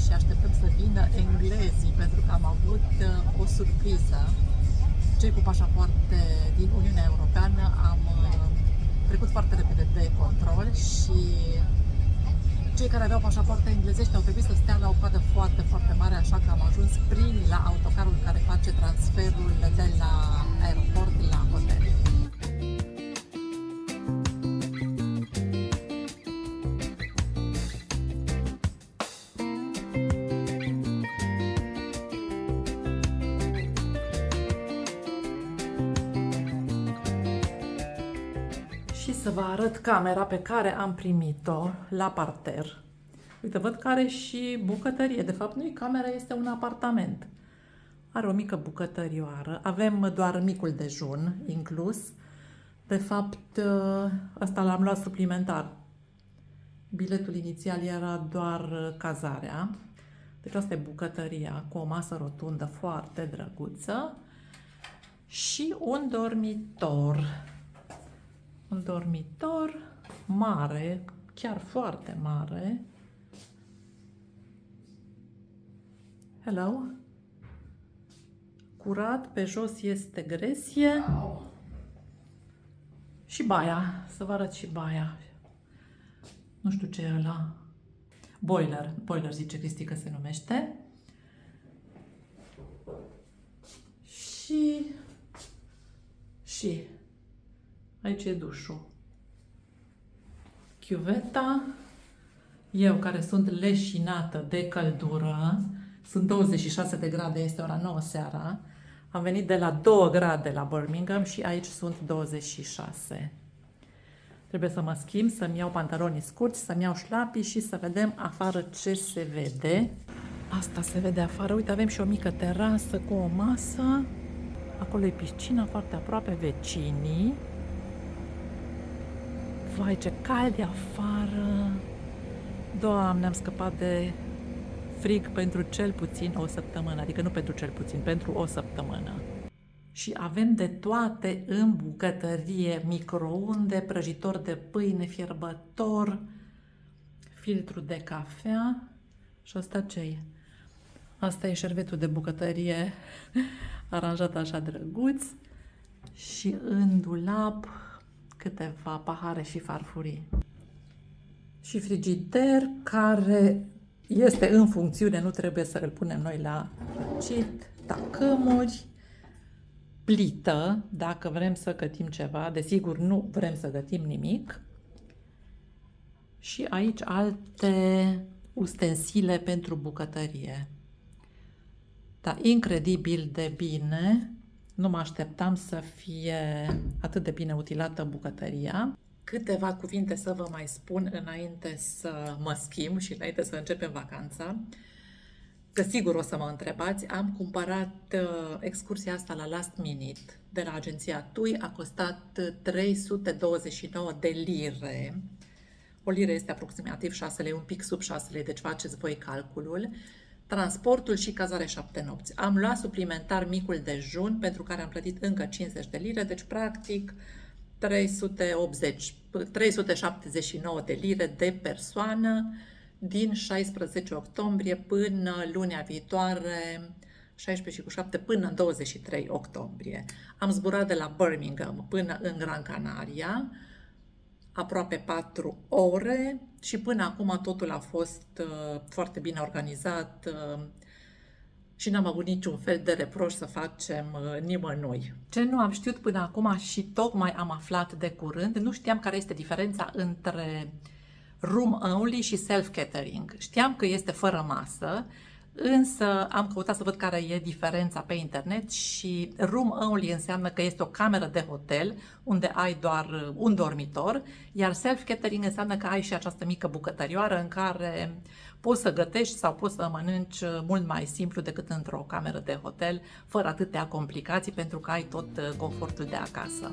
și așteptăm să vină englezii pentru că am avut o surpriză. Cei cu pașapoarte din Uniunea Europeană am trecut foarte repede de control și cei care aveau pașapoarte englezești au trebuit să stea la o coadă foarte, foarte mare, așa că am ajuns primi la autocarul care face transferul de la aeroport la hotel. Și să vă arăt camera pe care am primit-o la parter. Uite, văd că are și bucătărie. De fapt, nu-i camera, este un apartament. Are o mică bucătărioară. Avem doar micul dejun inclus. De fapt, ăsta l-am luat suplimentar. Biletul inițial era doar cazarea. Deci asta e bucătăria cu o masă rotundă foarte drăguță. Și un dormitor. Un dormitor mare, chiar foarte mare. Hello. Curat, pe jos este gresie. Și baia, să vă arăt și baia. Nu știu ce e ăla. Boiler zice Cristi că se numește. Și aici e dușul. Chiuveta. Eu, care sunt leșinată de căldură, sunt 26 de grade, este ora 9 seara. Am venit de la 2 grade la Birmingham și aici sunt 26. Trebuie să mă schimb, să-mi iau pantalonii scurți, să-mi iau șlapii și să vedem afară ce se vede. Asta se vede afară. Uite, avem și o mică terasă cu o masă. Acolo e piscina, foarte aproape vecinii. Vai, ce cald e afară! Doamne, am scăpat de frig pentru cel puțin o săptămână, adică nu pentru cel puțin, pentru o săptămână. Și avem de toate în bucătărie: microunde, prăjitor de pâine, fierbător, filtru de cafea. Și asta ce-i? Asta e șervetul de bucătărie aranjat așa drăguț. Și în dulap câteva pahare și farfurii. Și frigider care este în funcțiune, nu trebuie să îl punem noi la răcit, tacâmuri, plită, dacă vrem să gătim ceva, desigur nu vrem să gătim nimic. Și aici alte ustensile pentru bucătărie. Da, incredibil de bine. Nu mă așteptam să fie atât de bine utilată bucătăria. Câteva cuvinte să vă mai spun înainte să mă schimb și înainte să începem vacanța. Că sigur o să mă întrebați, am cumpărat excursia asta la last minute de la agenția TUI, a costat 329 de lire. O liră este aproximativ 6 lei, un pic sub 6 lei, deci faceți voi calculul. Transportul și cazare 7 nopți. Am luat suplimentar micul dejun, pentru care am plătit încă 50 de lire, deci practic 379 de lire de persoană din 16 octombrie până lunea viitoare, 16 și cu 7, până în 23 octombrie. Am zburat de la Birmingham până în Gran Canaria, aproape 4 ore și până acum totul a fost foarte bine organizat și n-am avut niciun fel de reproș să facem nimănui. Ce nu am știut până acum și tocmai am aflat de curând, nu știam care este diferența între room only și self-catering. Știam că este fără masă, însă am căutat să văd care e diferența pe internet și room only înseamnă că este o cameră de hotel unde ai doar un dormitor, iar self-catering înseamnă că ai și această mică bucătărioară în care poți să gătești sau poți să mănânci mult mai simplu decât într-o cameră de hotel, fără atâtea complicații, pentru că ai tot confortul de acasă.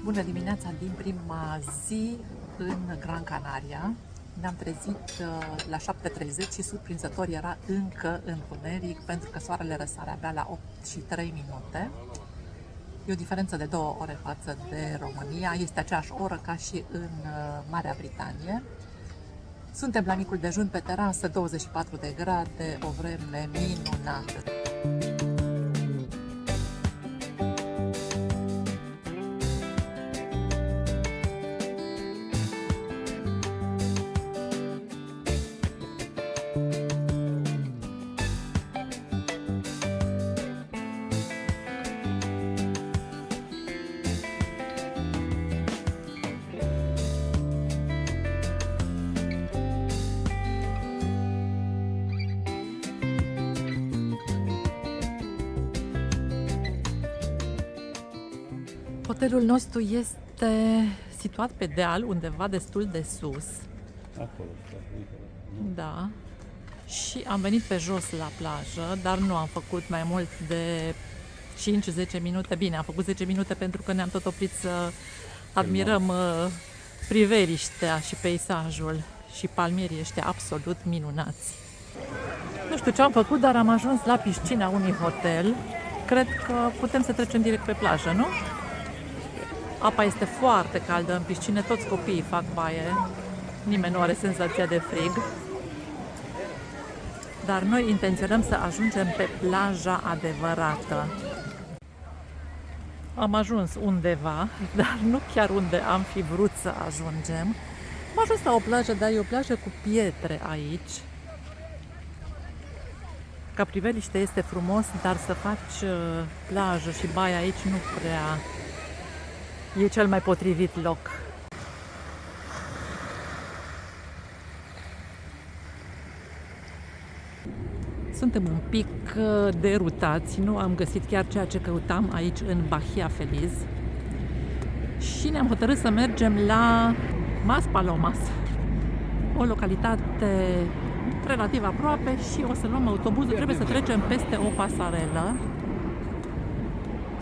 Bună dimineața din prima zi în Gran Canaria. Ne-am trezit la 7:30 și surprinzător era încă întuneric pentru că soarele răsare abia la 8:03. E o diferență de 2 ore față de România. Este aceeași oră ca și în Marea Britanie. Suntem la micul dejun pe terasă, 24 de grade, o vreme minunată. Hotelul nostru este situat pe deal, undeva destul de sus. Acolo, Da. Și am venit pe jos la plajă, dar nu am făcut mai mult de 5-10 minute. Bine, am făcut 10 minute pentru că ne-am tot oprit să admirăm priveliștea și peisajul și palmierii ăștia absolut minunați. Nu știu ce am făcut, dar am ajuns la piscina unui hotel. Cred că putem să trecem direct pe plajă, nu? Apa este foarte caldă în piscine, toți copiii fac baie, nimeni nu are senzația de frig. Dar noi intenționăm să ajungem pe plaja adevărată. Am ajuns undeva, dar nu chiar unde am fi vrut să ajungem. Am ajuns la o plajă, dar e o plajă cu pietre aici. Ca priveliște este frumos, dar să faci plajă și baie aici nu prea e cel mai potrivit loc. Suntem un pic derutați, nu am găsit chiar ceea ce căutam aici în Bahia Feliz și ne-am hotărât să mergem la Maspalomas, o localitate relativ aproape și o să luăm autobuzul, trebuie să trecem peste o pasarelă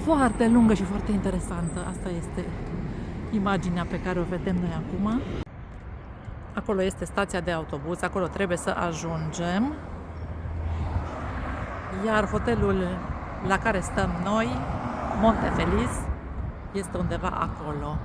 foarte lungă și foarte interesantă. Asta este imaginea pe care o vedem noi acum. Acolo este stația de autobuz, acolo trebuie să ajungem. Iar hotelul la care stăm noi, Monte Feliz, este undeva acolo.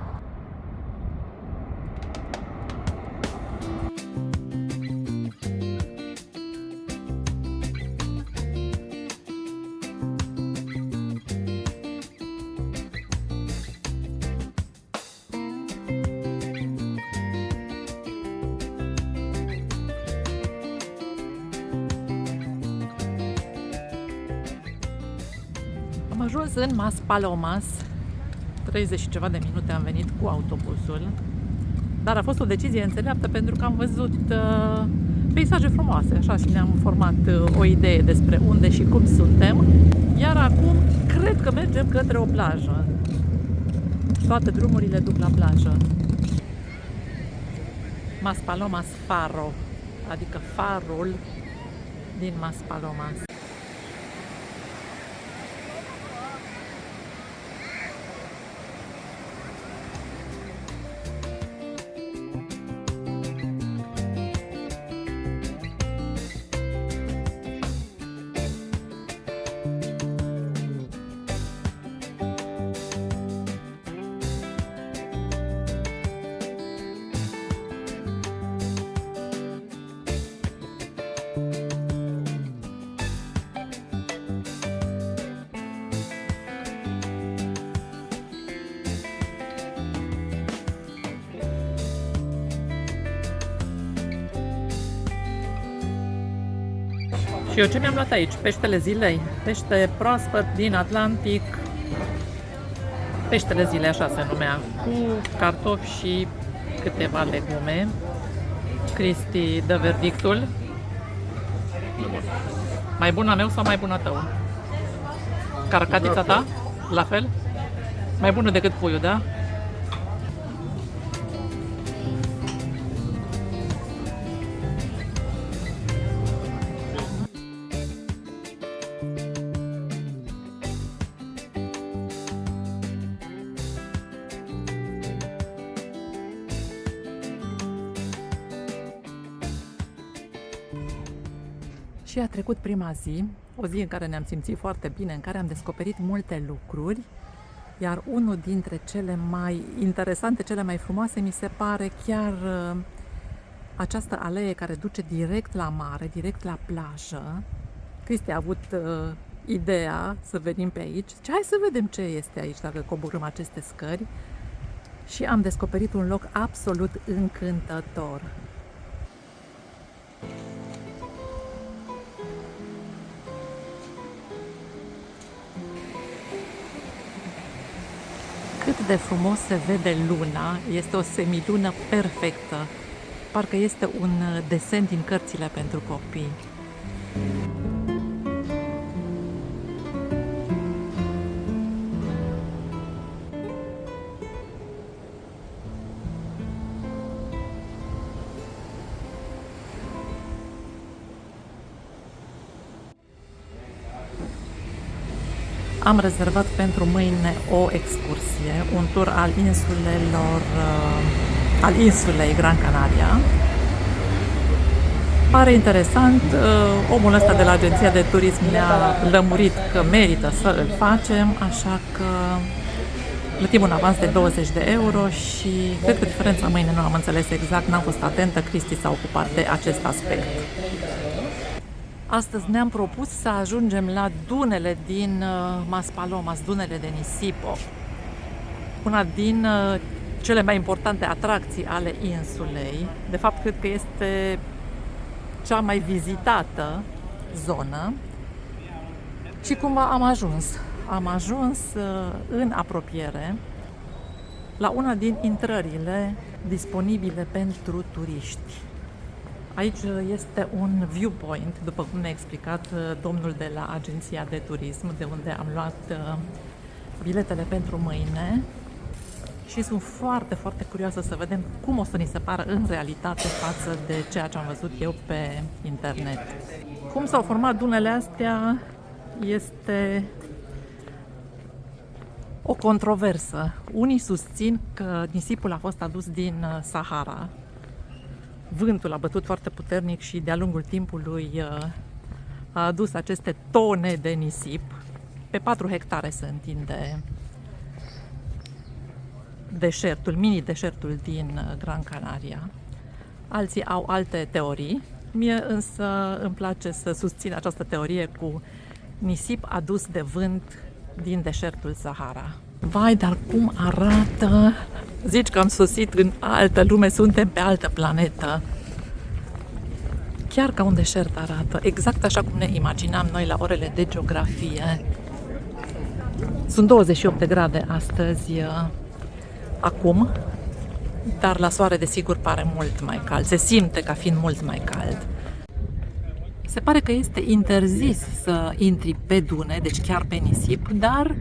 Am ajuns în Maspalomas, 30 și ceva de minute am venit cu autobuzul, dar a fost o decizie înțeleaptă pentru că am văzut peisaje frumoase, așa, și ne-am format o idee despre unde și cum suntem, iar acum cred că mergem către o plajă. Toate drumurile duc la plajă. Maspalomas Faro, adică farul din Maspalomas. Și eu ce mi-am luat aici? Peștele zilei. Pește proaspăt din Atlantic. Peștele zilei, așa se numea. Cu cartofi și câteva legume. Cristi dă verdictul. Mai bun a meu sau mai bun a tău? Caracatița ta? La fel? Mai bună decât puiul, da? Și a trecut prima zi, o zi în care ne-am simțit foarte bine, în care am descoperit multe lucruri, iar unul dintre cele mai interesante, cele mai frumoase, mi se pare chiar această alee care duce direct la mare, direct la plajă. Cristi a avut ideea să venim pe aici. Ce hai să vedem ce este aici dacă coborâm aceste scări. Și am descoperit un loc absolut încântător. Cât de frumos se vede luna, este o semilună perfectă. Parcă este un desen din cărțile pentru copii. Am rezervat pentru mâine o excursie, un tur al insulelor, al insulei Gran Canaria. Pare interesant, omul ăsta de la agenția de turism ne-a lămurit că merită să îl facem, așa că plătim un avans de 20 de euro și cred că diferența mâine nu am înțeles exact, n-am fost atentă, Cristi s-a ocupat de acest aspect. Astăzi ne-am propus să ajungem la dunele din Maspalomas, dunele de Nisipo, una din cele mai importante atracții ale insulei. De fapt, cred că este cea mai vizitată zonă și cumva am ajuns. Am ajuns în apropiere la una din intrările disponibile pentru turiști. Aici este un viewpoint, după cum ne-a explicat domnul de la agenția de turism, de unde am luat biletele pentru mâine și sunt foarte, foarte curioasă să vedem cum o să ni se pară în realitate față de ceea ce am văzut eu pe internet. Cum s-au format dunele astea este o controversă. Unii susțin că nisipul a fost adus din Sahara. Vântul a bătut foarte puternic și de-a lungul timpului a adus aceste tone de nisip. Pe 4 hectare se întinde deșertul, mini-deșertul din Gran Canaria. Alții au alte teorii. Mie însă îmi place să susțin această teorie cu nisip adus de vânt din deșertul Sahara. Vai, dar cum arată! Zici că am sosit în altă lume, suntem pe altă planetă. Chiar ca un deșert arată, exact așa cum ne imaginam noi la orele de geografie. Sunt 28 de grade astăzi, acum, dar la soare desigur pare mult mai cald. Se simte ca fiind mult mai cald. Se pare că este interzis să intri pe dune, deci chiar pe nisip, dar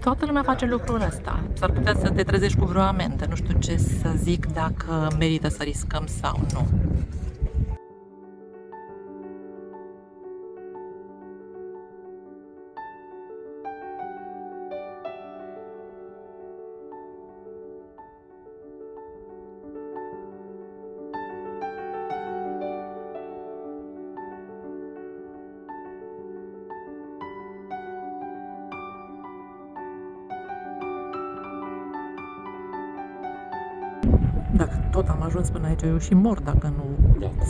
toată lumea face lucrul ăsta. S-ar putea să te trezești cu vreo amendă. Nu știu ce să zic, dacă merită să riscăm sau nu. Dacă tot am ajuns până aici, eu și mor dacă nu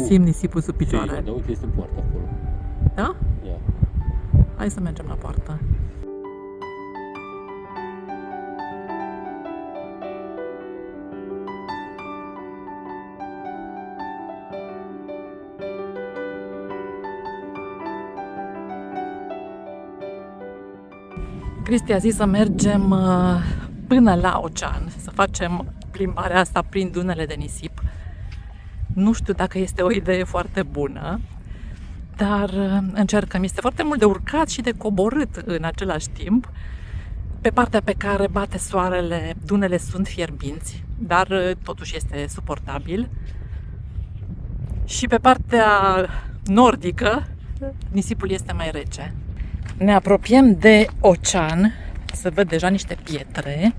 simt nisipul sub picioare. Da, uite, este poarta acolo. Da? Ia. Hai să mergem la poartă. Cristi a zis să mergem până la ocean, să facem plimbarea asta prin dunele de nisip. Nu știu dacă este o idee foarte bună, dar încercăm. Este foarte mult de urcat și de coborât în același timp. Pe partea pe care bate soarele, dunele sunt fierbinți, dar totuși este suportabil. Și pe partea nordică, nisipul este mai rece. Ne apropiem de ocean, se văd deja niște pietre.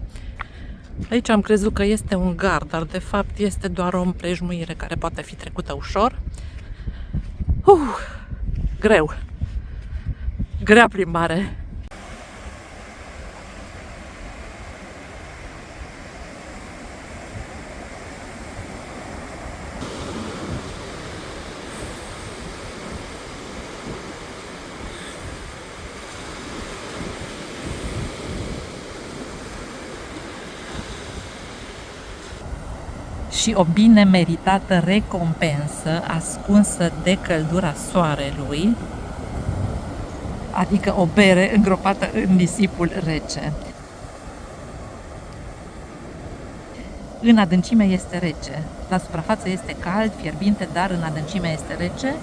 Aici am crezut că este un gard, dar de fapt este doar o împrejmuire care poate fi trecută ușor. Greu. Grea plimbare. Și o bine meritată recompensă ascunsă de căldura soarelui, adică o bere îngropată în nisipul rece. În adâncime este rece, la suprafață este cald, fierbinte, dar în adâncime este rece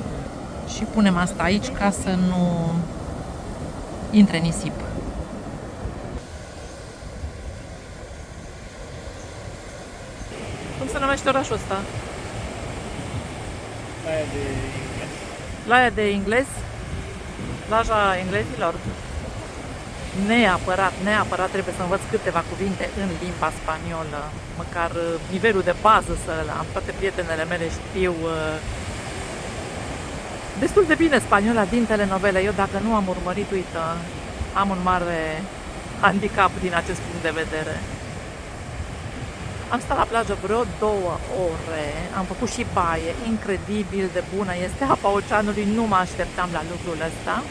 și punem asta aici ca să nu intre nisip. Cum se numește orașul ăsta? Laia de englez? Plaja englezilor? Neapărat trebuie să învăț câteva cuvinte în limba spaniolă, măcar nivelul de bază să-l am. Toate prietenele mele știu destul de bine spaniola din telenovele. Eu, dacă nu am urmărit, uită, am un mare handicap din acest punct de vedere. Am stat la plajă vreo 2 ore, am făcut și baie, incredibil de bună este apa oceanului, nu mă așteptam la lucrul ăsta.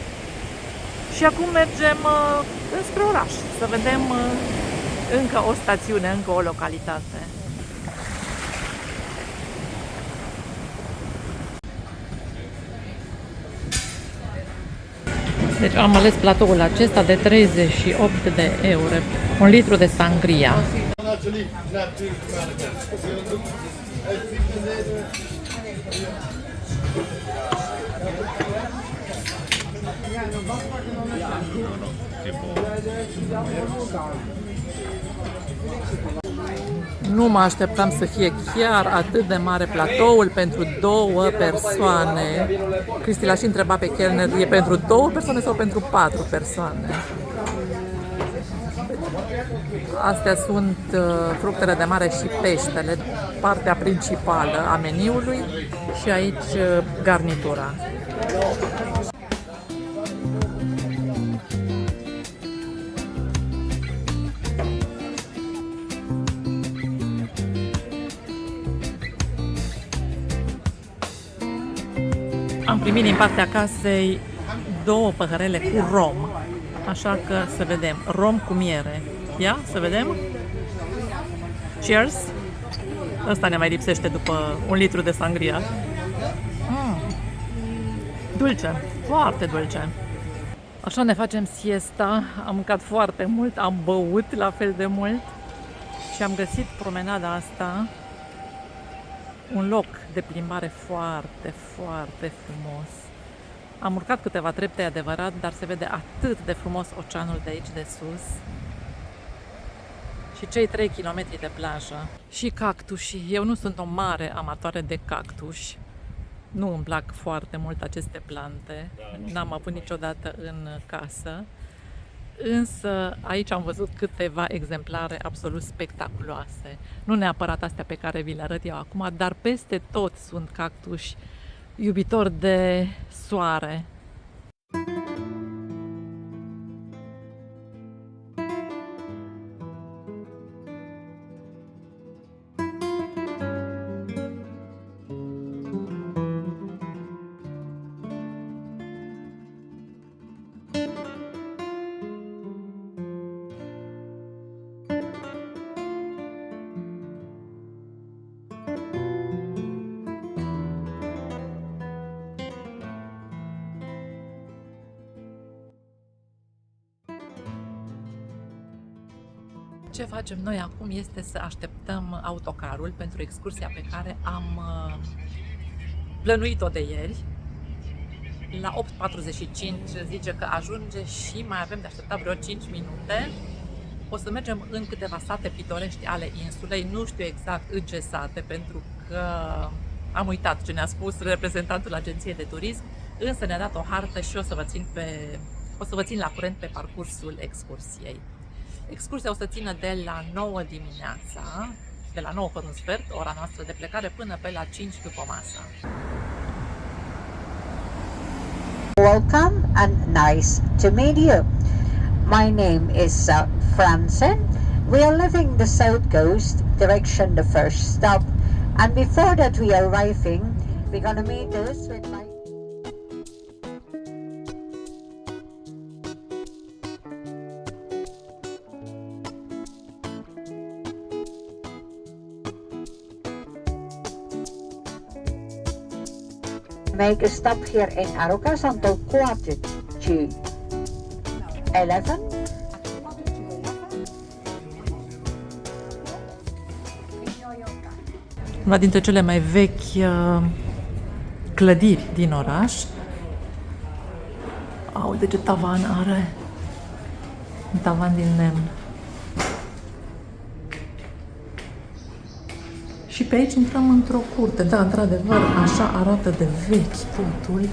Și acum mergem înspre oraș, să vedem încă o stațiune, încă o localitate. Deci am ales platoul acesta de 38 de euro, 1 litru de sangria. Nu mă așteptam să fie chiar atât de mare platoul pentru 2 persoane. Cristi l-a și întrebat pe chelner, e pentru 2 persoane sau pentru 4 persoane? Astea sunt fructele de mare și peștele, partea principală a meniului și aici garnitura. Am primit din partea casei 2 păhărele cu rom, așa că să vedem, rom cu miere. Ia, să vedem. Cheers! Ăsta ne mai lipsește după 1 litru de sangria. Dulce, foarte dulce. Așa ne facem siesta, am mâncat foarte mult, am băut la fel de mult și am găsit promenada asta un loc de plimbare foarte, foarte frumos. Am urcat câteva trepte, adevărat, dar se vede atât de frumos oceanul de aici de sus. Și cei 3 km de plajă. Și cactuși. Eu nu sunt o mare amatoare de cactuși. Nu îmi plac foarte mult aceste plante. N-am avut niciodată în casă. Însă aici am văzut câteva exemplare absolut spectaculoase. Nu neapărat astea pe care vi le arăt eu acum, dar peste tot sunt cactuși iubitori de soare. Ce facem noi acum este să așteptăm autocarul pentru excursia pe care am plănuit-o de ieri. La 8:45 zice că ajunge și mai avem de așteptat vreo 5 minute. O să mergem în câteva sate pitorești ale insulei, nu știu exact în ce sate, pentru că am uitat ce ne-a spus reprezentantul agenției de turism, însă ne-a dat o hartă și o să vă țin la curent pe parcursul excursiei. Excursia o să țină de la 9 dimineața, de la 9 fără un sfert, ora noastră de plecare, până pe la 5 după masa. Welcome and nice to meet you. My name is Francine. We are leaving the South Coast direction the first stop, and before that we are arriving, we're gonna meet us with my make a stop here in Arucas until quarter to 11. Una dintre cele mai vechi clădiri din oraș. Uite ce tavan are! Un tavan din lemn. Și pe aici intrăm într-o curte. Da, într-adevăr, așa arată de vechi totul.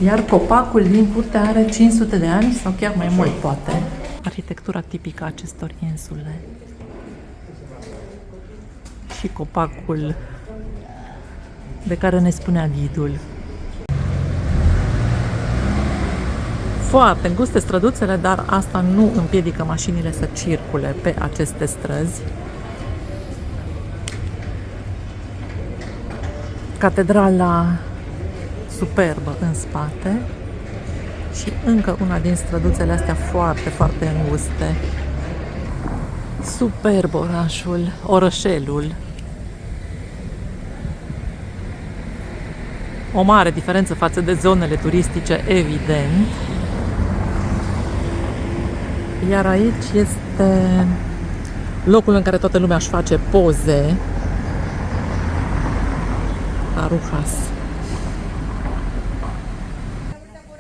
Iar copacul din curte are 500 de ani sau chiar mai mult, poate. Arhitectura tipică a acestor insule. Și copacul de care ne spunea ghidul. Foarte înguste străduțele, dar asta nu împiedică mașinile să circule pe aceste străzi. Catedrala superbă în spate și încă una din străduțele astea foarte, foarte înguste. Superb orașul, orășelul. O mare diferență față de zonele turistice, evident. Iar aici este locul în care toată lumea își face poze. Arucas.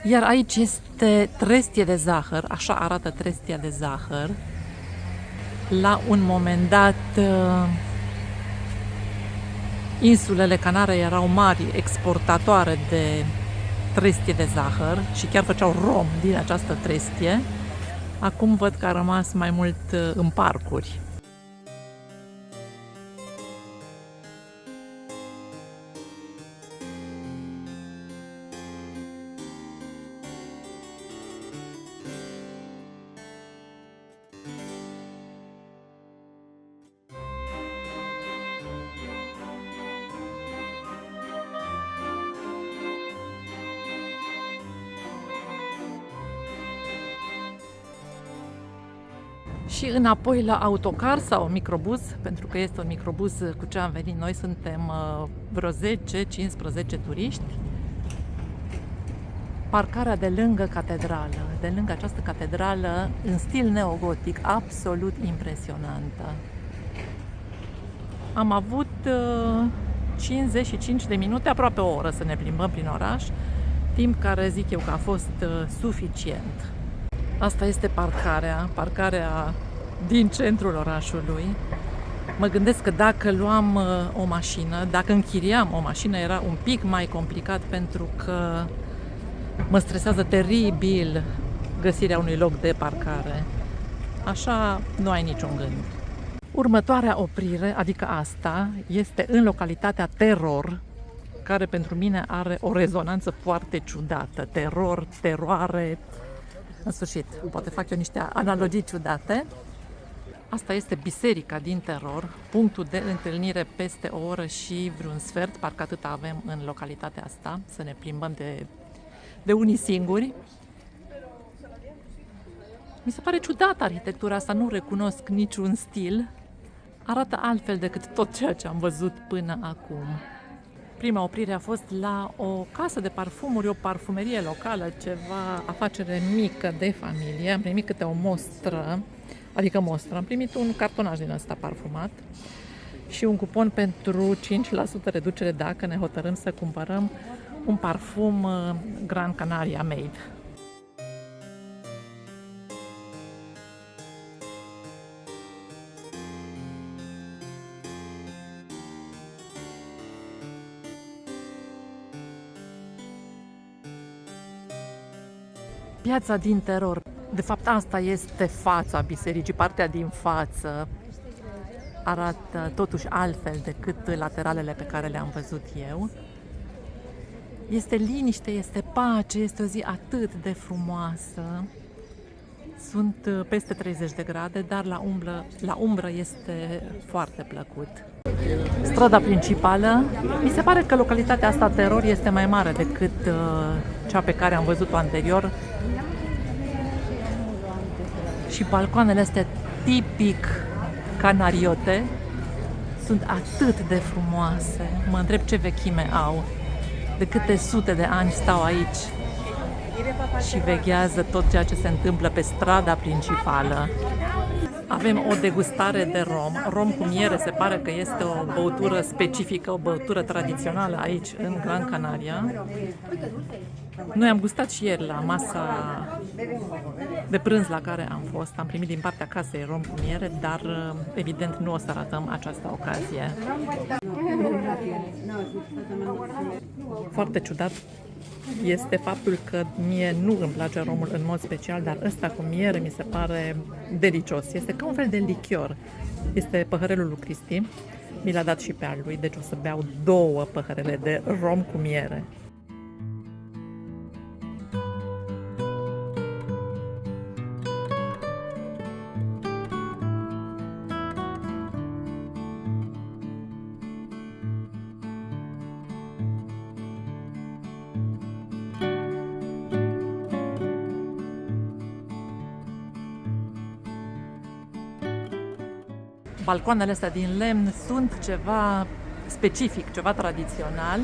Iar aici este trestie de zahăr, așa arată trestia de zahăr. La un moment dat, insulele Canare erau mari exportatoare de trestie de zahăr și chiar făceau rom din această trestie. Acum văd că a rămas mai mult în parcuri. Și înapoi la autocar sau microbuz, pentru că este un microbuz cu ce am venit noi, suntem vreo 10-15 turiști. Parcarea de lângă catedrală, de lângă această catedrală în stil neogotic, absolut impresionantă. Am avut 55 de minute, aproape o oră să ne plimbăm prin oraș, timp care zic eu că a fost suficient. Asta este parcarea din centrul orașului. Mă gândesc că dacă luam o mașină, dacă închiriam o mașină, era un pic mai complicat pentru că mă stresează teribil găsirea unui loc de parcare. Așa nu ai niciun gând. Următoarea oprire, adică asta, este în localitatea Terror, care pentru mine are o rezonanță foarte ciudată. Terror, teroare, în sfârșit, poate fac eu niște analogii ciudate. Asta este biserica din Terror, punctul de întâlnire peste o oră și vreun sfert, parcă atât avem în localitatea asta, să ne plimbăm de unii singuri. Mi se pare ciudată arhitectura asta, nu recunosc niciun stil. Arată altfel decât tot ceea ce am văzut până acum. Prima oprire a fost la o casă de parfumuri, o parfumerie locală, ceva afacere mică de familie. Am primit câte o mostră, am primit un cartonaj din ăsta parfumat și un cupon pentru 5% reducere dacă ne hotărâm să cumpărăm un parfum Gran Canaria Made. Piața din Terror. De fapt, asta este fața bisericii, partea din față arată totuși altfel decât lateralele pe care le-am văzut eu. Este liniște, este pace, este o zi atât de frumoasă. Sunt peste 30 de grade, dar la umbră este foarte plăcut. Strada principală, mi se pare că localitatea asta, Teror, este mai mare decât cea pe care am văzut-o anterior. Și balcoanele astea tipic canariote sunt atât de frumoase. Mă întreb ce vechime au. De câte sute de ani stau aici și veghează tot ceea ce se întâmplă pe strada principală. Avem o degustare de rom cu miere. Se pare că este o băutură specifică, o băutură tradițională aici în Gran Canaria. Noi am gustat și ieri la masa de prânz la care am fost. Am primit din partea casei rom cu miere, dar evident nu o să ratăm această ocazie. Foarte ciudat este faptul că mie nu îmi place romul în mod special, dar ăsta cu miere mi se pare delicios. Este ca un fel de lichior. Este păhărelul lui Cristi. Mi l-a dat și pe al lui, deci o să beau 2 păhărele de rom cu miere. Balcoanele astea din lemn sunt ceva specific, ceva tradițional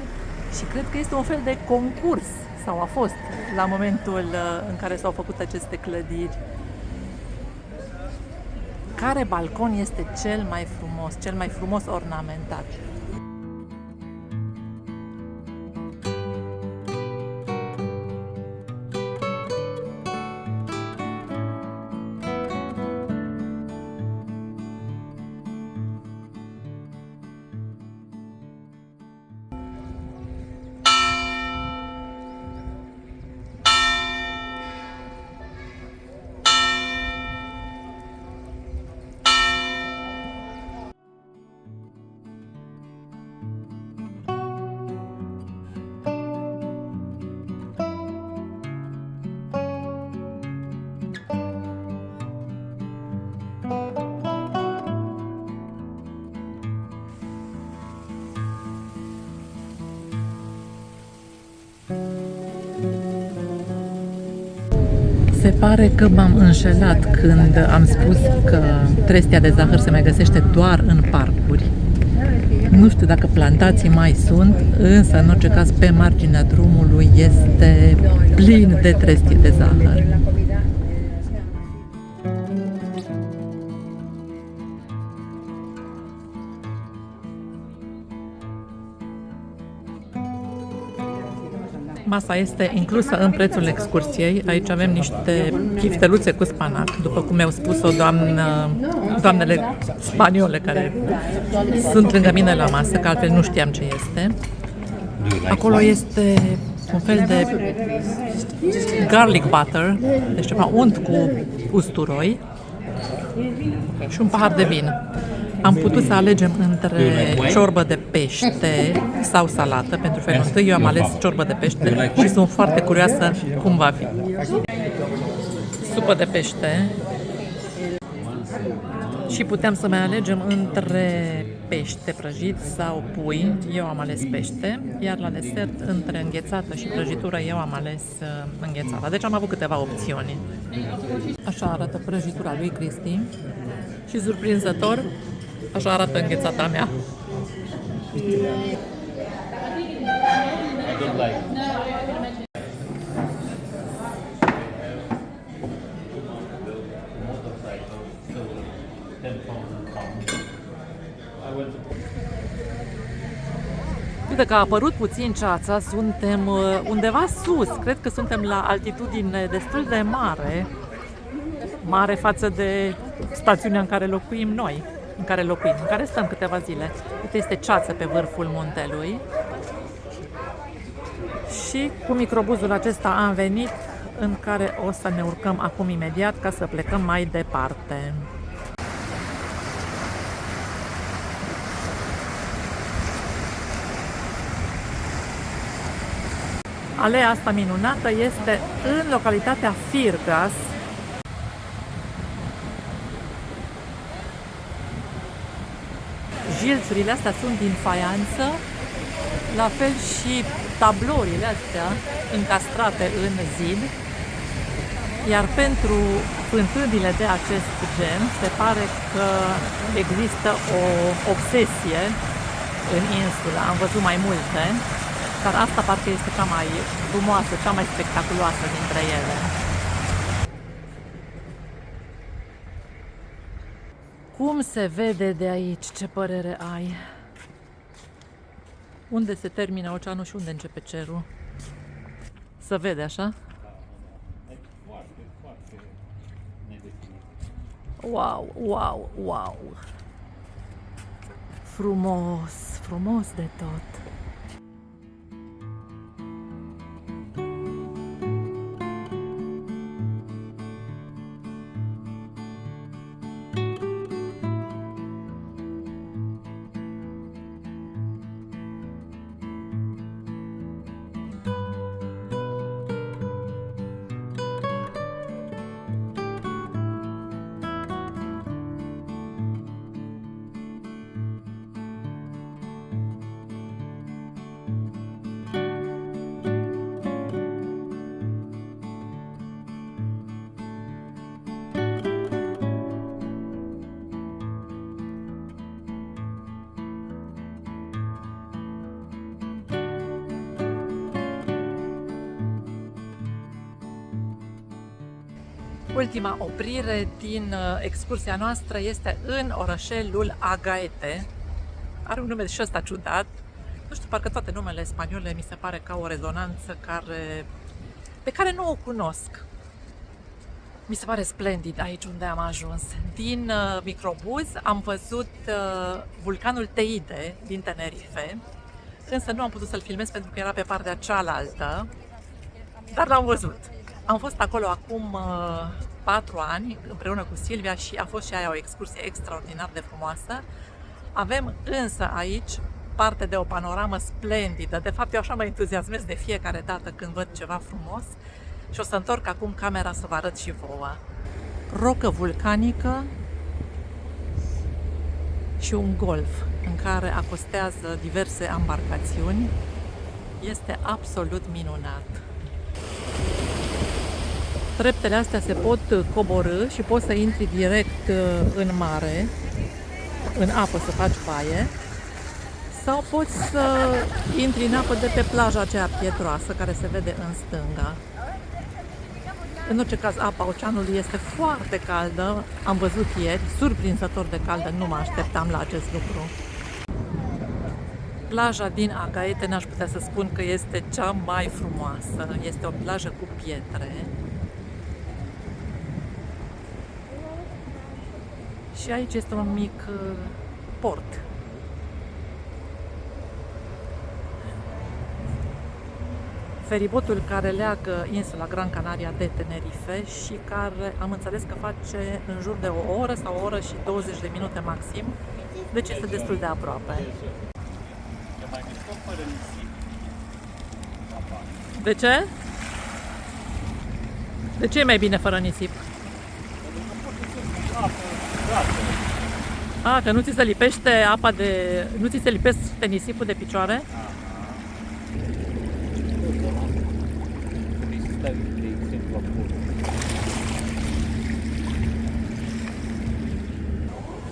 și cred că este un fel de concurs, sau a fost la momentul în care s-au făcut aceste clădiri. Care balcon este cel mai frumos ornamentat? Se pare că m-am înșelat când am spus că trestia de zahăr se mai găsește doar în parcuri. Nu știu dacă plantații mai sunt, însă în orice caz pe marginea drumului este plin de trestie de zahăr. Masa este inclusă în prețul excursiei. Aici avem niște chifteluțe cu spanac, după cum mi-au spus-o doamnele spaniole care sunt lângă mine la masă, că altfel nu știam ce este. Acolo este un fel de garlic butter, deci ceva unt cu usturoi și un pahar de vin. Am putut să alegem între ciorbă de pește sau salată pentru felul întâi. Eu am ales ciorbă de pește și sunt foarte curioasă cum va fi. Supă de pește. Și puteam să mai alegem între pește prăjit sau pui. Eu am ales pește, iar la desert între înghețată și prăjitură eu am ales înghețată. Deci am avut câteva opțiuni. Așa arată prăjitura lui Cristi și surprinzător, așa arată înghețata mea. Uite că a apărut puțin ceața, suntem undeva sus, cred că suntem la altitudine destul de mare față de stațiunea în care locuim noi, în care stăm câteva zile. Uite, este ceață pe vârful muntelui și cu microbuzul acesta am venit, în care o să ne urcăm acum imediat ca să plecăm mai departe. Aleea asta minunată este în localitatea Firgas. Jilțurile astea sunt din faianță, la fel și tablourile astea încastrate în zid. Iar pentru fântânile de acest gen, se pare că există o obsesie în insulă. Am văzut mai multe, dar asta parcă este cea mai frumoasă, cea mai spectaculoasă dintre ele. Cum se vede de aici? Ce părere ai? Unde se termină oceanul și unde începe cerul? Se vede așa? Wow, wow, wow! Frumos, frumos de tot! Ultima oprire din excursia noastră este în orășelul Agaete. Are un nume și ăsta ciudat. Nu știu, parcă toate numele spaniole mi se pare ca o rezonanță pe care nu o cunosc. Mi se pare splendid aici unde am ajuns. Din microbuz am văzut vulcanul Teide din Tenerife, însă nu am putut să-l filmez pentru că era pe partea cealaltă, dar l-am văzut. Am fost acolo acum 4 ani împreună cu Silvia și a fost și aia o excursie extraordinar de frumoasă. Avem însă aici parte de o panoramă splendidă. De fapt, eu așa mă entuziasmez de fiecare dată când văd ceva frumos și o să întorc acum camera să vă arăt și vouă. Rocă vulcanică și un golf în care acostează diverse ambarcațiuni. Este absolut minunat. Treptele astea se pot coborî și poți să intri direct în mare, în apă să faci baie, sau poți să intri în apă de pe plaja aceea pietroasă care se vede în stânga. În orice caz, apa oceanului este foarte caldă, am văzut ieri, surprinzător de caldă, nu mă așteptam la acest lucru. Plaja din Agaete n-aș putea să spun că este cea mai frumoasă, este o plajă cu pietre. Și aici este un mic port. Feribotul care leagă insula Gran Canaria de Tenerife și care am înțeles că face în jur de o oră sau o oră și 20 de minute maxim, deci este destul de aproape. De ce? De ce e mai bine fără nisip? A, că nu ți se lipește apa de... nu ți se lipește nisipul de picioare?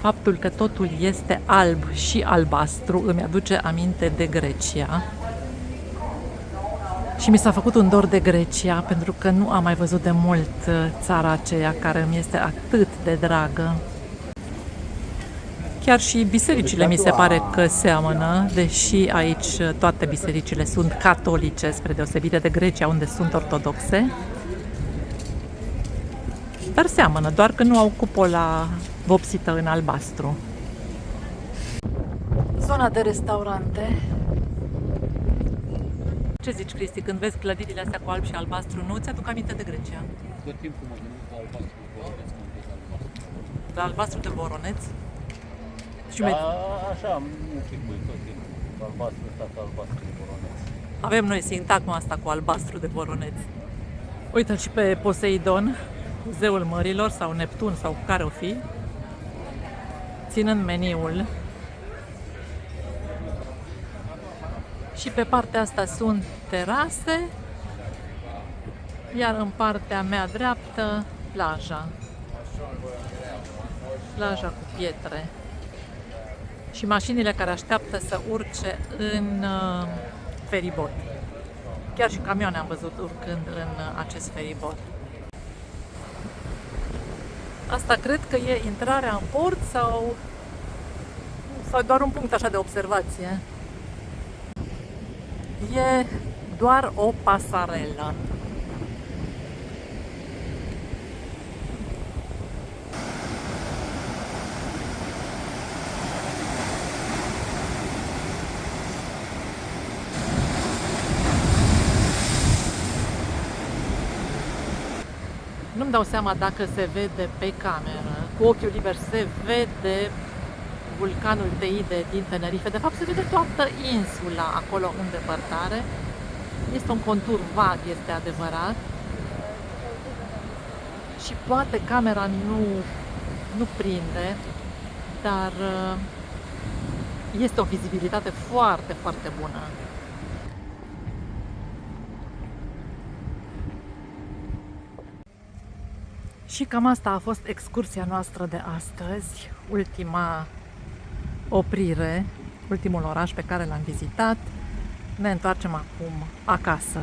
Faptul că totul este alb și albastru îmi aduce aminte de Grecia. Și mi s-a făcut un dor de Grecia, pentru că nu am mai văzut de mult țara aceea care îmi este atât de dragă. Chiar și bisericile mi se pare că seamănă, deși aici toate bisericile sunt catolice, spre deosebire de Grecia, unde sunt ortodoxe. Dar seamănă, doar că nu au cupola vopsită în albastru. Zona de restaurante. Ce zici, Cristi, când vezi clădirile astea cu alb și albastru, nu ți-aduc aminte de Grecia? Tot timpul mă gândesc la albastru de Voroneț, când vezi albastru. La albastru de Voroneț? Și Da, așa, nu știu, tot timpul. Albastru ăsta, albastru de Voroneț. Avem noi sintagma asta cu albastru de Voroneț. Uite-l și pe Poseidon, zeul mărilor, sau Neptun, sau care o fi, ținând meniul. Și pe partea asta sunt terase, iar în partea mea dreaptă, plaja. Plaja cu pietre. Și mașinile care așteaptă să urce în feribot. Chiar și camioane am văzut urcând în acest feribot. Asta cred că e intrarea în port sau doar un punct așa de observație. E doar o pasarelă. Nu-mi dau seama dacă se vede pe cameră. Cu ochiul liber se vede vulcanul Teide din Tenerife. De fapt, se vede toată insula acolo în depărtare. Este un contur vag, este adevărat. Și poate camera nu prinde, dar este o vizibilitate foarte, foarte bună. Și cam asta a fost excursia noastră de astăzi, ultima oprire, ultimul oraș pe care l-am vizitat. Ne întoarcem acum acasă.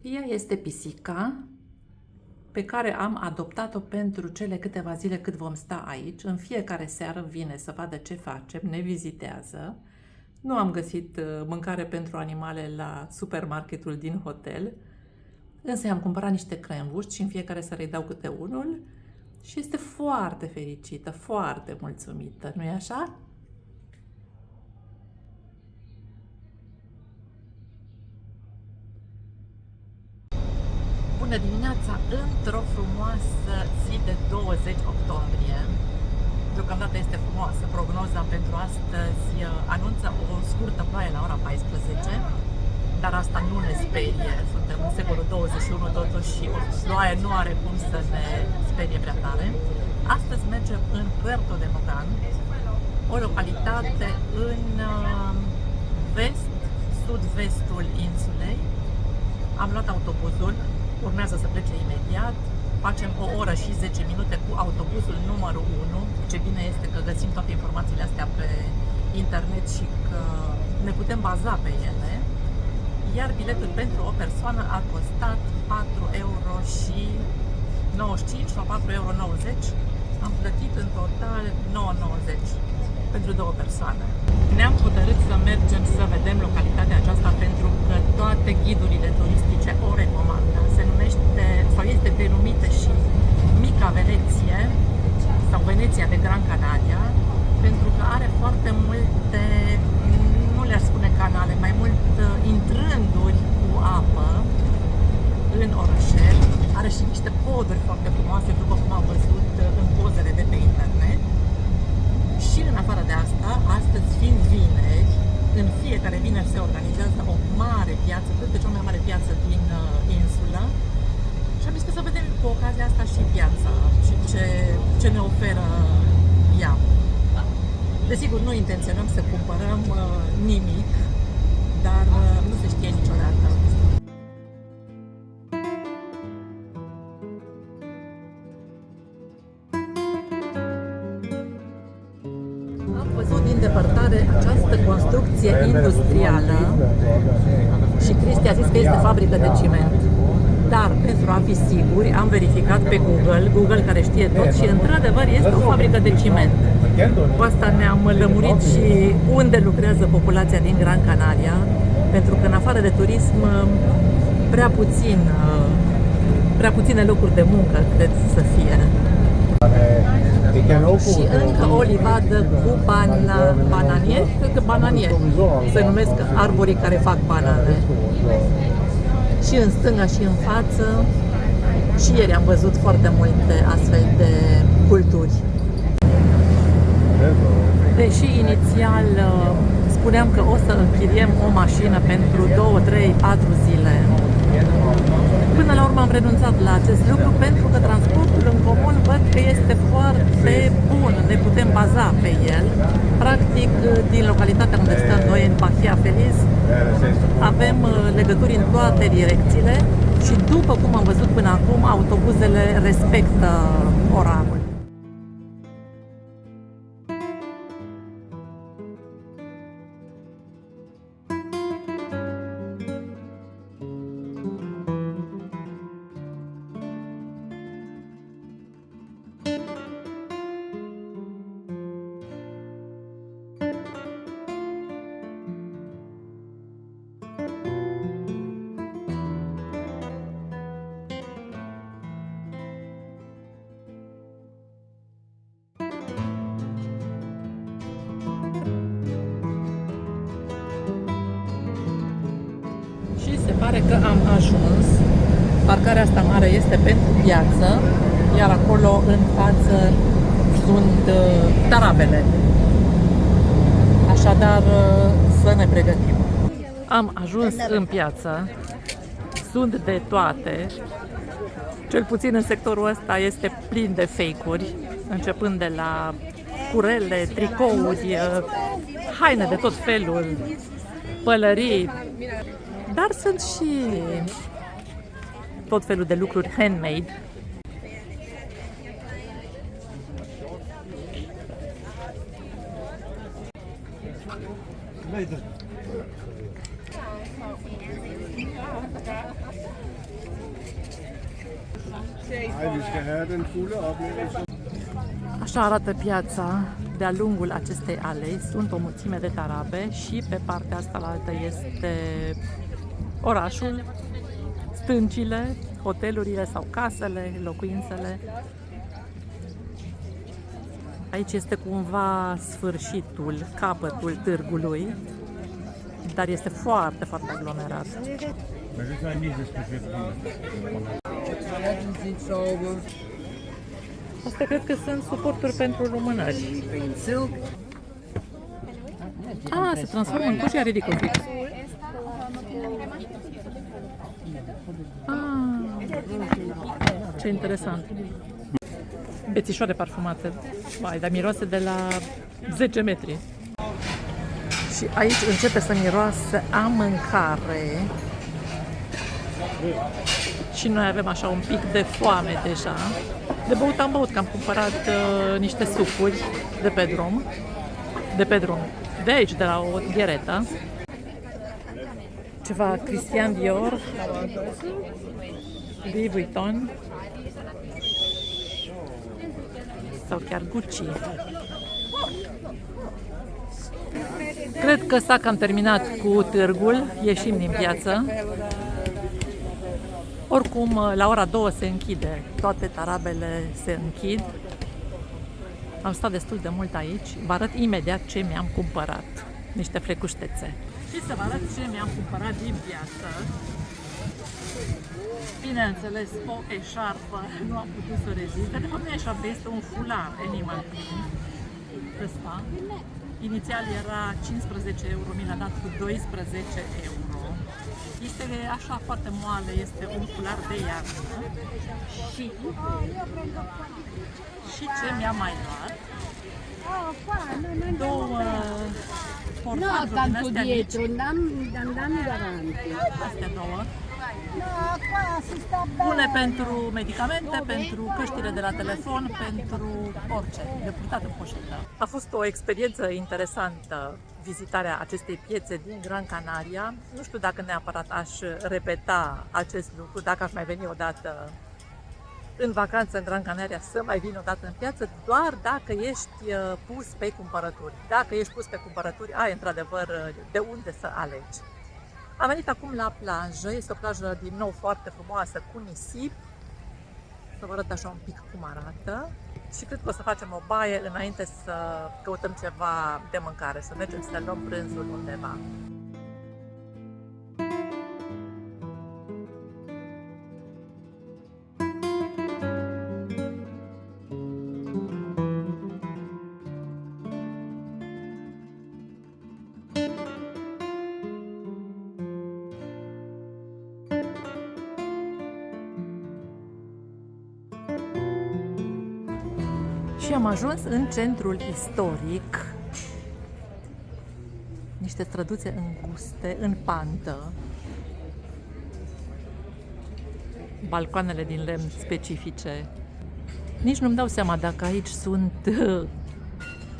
Ea este pisica pe care am adoptat-o pentru cele câteva zile cât vom sta aici. În fiecare seară vine să vadă ce facem, ne vizitează. Nu am găsit mâncare pentru animale la supermarketul din hotel, însă i-am cumpărat niște cremvuști și în fiecare seară îi dau câte unul și este foarte fericită, foarte mulțumită, nu-i așa? Bună dimineața! Într-o frumoasă zi de 20 octombrie. Deocamdată este frumoasă. Prognoza pentru astăzi anunță o scurtă ploaie la ora 14, dar asta nu ne sperie. Suntem în secolul 21 totuși și o ploaie nu are cum să ne sperie prea tare. Astăzi mergem în Puerto de Mogan, o localitate în sud-vestul insulei. Am luat autobuzul, urmează să plece imediat. Facem o oră și 10 minute cu autobuzul numărul 1. Ce bine este că găsim toate informațiile astea pe internet și că ne putem baza pe ele. Iar biletul pentru o persoană a costat 4,95 euro sau 4,90 euro. Am plătit în total 9,90 pentru două persoane. Ne-am hotărât să mergem să vedem localitatea aceasta pentru că toate ghidurile turistice o recomandă. Se numește, sau este denumită și Mica Veneție sau Veneția de Gran Canaria, pentru că are foarte multe, nu le-aș spune canale, mai mult intrânduri cu apă în orășel. Are și niște poduri foarte frumoase, după cum am văzut în pozele de pe internet. Și în afară de asta, astăzi fiind vineri, în fiecare vineri se organizează o mare piață, cred că cea mai mare piață din insulă. Și am zis că să vedem cu ocazia asta și piața și ce ne oferă ea. Desigur, nu intenționăm să cumpărăm nimic, dar nu se știe niciodată. Am văzut din depărtare această construcție industrială și Cristi a zis că este fabrică de ciment. Dar, pentru a fi siguri, am verificat pe Google care știe tot și, într-adevăr, este o fabrică de ciment. Cu asta ne-am lămurit și unde lucrează populația din Gran Canaria, pentru că, în afară de turism, prea puține locuri de muncă, cred să fie. Și încă o livadă cu bananieri, cred că bananieri se numesc arborii care fac banane. Și în stânga și în față Și ieri am văzut foarte multe astfel de culturi. Deși inițial spuneam că o să închiriem o mașină pentru 2, 3, 4 zile, până la urmă am renunțat la acest lucru pentru că transportul în comun văd că este foarte bun, ne putem baza pe el. Practic, din localitatea unde stăm noi, în Bahia Feliz, avem legături în toate direcțiile și după cum am văzut până acum, autobuzele respectă orarul. Și se pare că am ajuns. Parcarea asta mare este pentru piață, iar acolo în față sunt tarabele. Așadar, să ne pregătim. Am ajuns în piață. Sunt de toate. Cel puțin în sectorul ăsta este plin de fake-uri, începând de la curele, tricouri, haine de tot felul, pălării. Dar sunt și tot felul de lucruri handmade. Așa arată piața de-a lungul acestei alei. Sunt o mulțime de tarabe și pe partea asta la altă este orașul, stâncile, hotelurile sau casele, locuințele. Aici este cumva sfârșitul, capătul târgului, dar este foarte, foarte aglomerat. Asta cred că sunt suporturi pentru lumânări. Se transformă în cușia ridicol. Ce interesant. Bețișoare parfumate. Vai, dar miroase de la 10 metri. Și aici începe să miroase a mâncare. Și noi avem așa un pic de foame deja. De băut am băut, că am cumpărat niște sucuri de pe drum. De aici, de la o gheretă. Ceva Christian Dior, Louis Vuitton sau chiar Gucci. Cred că s-a cam terminat cu târgul, ieșim din piață. Oricum, la ora 2 se închide, toate tarabele se închid. Am stat destul de mult aici, vă arăt imediat ce mi-am cumpărat, niște frecuștețe. Și să vă arăt ce mi-am cumpărat din piață. Bineînțeles, o eșarpă, nu am putut să rezist. De fapt, nu e eșarpă, este un fular animal print. Ăsta. Inițial era 15 euro, mi l-a dat cu 12 euro. Este așa foarte moale, este un fular de iarnă. Și ce mi-am mai luat? Două portaguri din astea mici. Astea două. Bune pentru medicamente, pentru căștile de la telefon, pentru orice, de purtat în poșetă. A fost o experiență interesantă vizitarea acestei piețe din Gran Canaria. Nu știu dacă neapărat aș repeta acest lucru, dacă aș mai veni odată în vacanță în Gran Canaria, să mai vin odată în piață, doar dacă ești pus pe cumpărături. Dacă ești pus pe cumpărături, ai într-adevăr de unde să alegi. Am venit acum la plajă, este o plajă din nou foarte frumoasă, cu nisip. Să vă arăt așa un pic cum arată. Și cred că o să facem o baie înainte să căutăm ceva de mâncare, să mergem să luăm prânzul undeva. Și am ajuns în centrul istoric. Niște străduțe înguste, în pantă. Balcoanele din lemn specifice. Nici nu-mi dau seama dacă aici sunt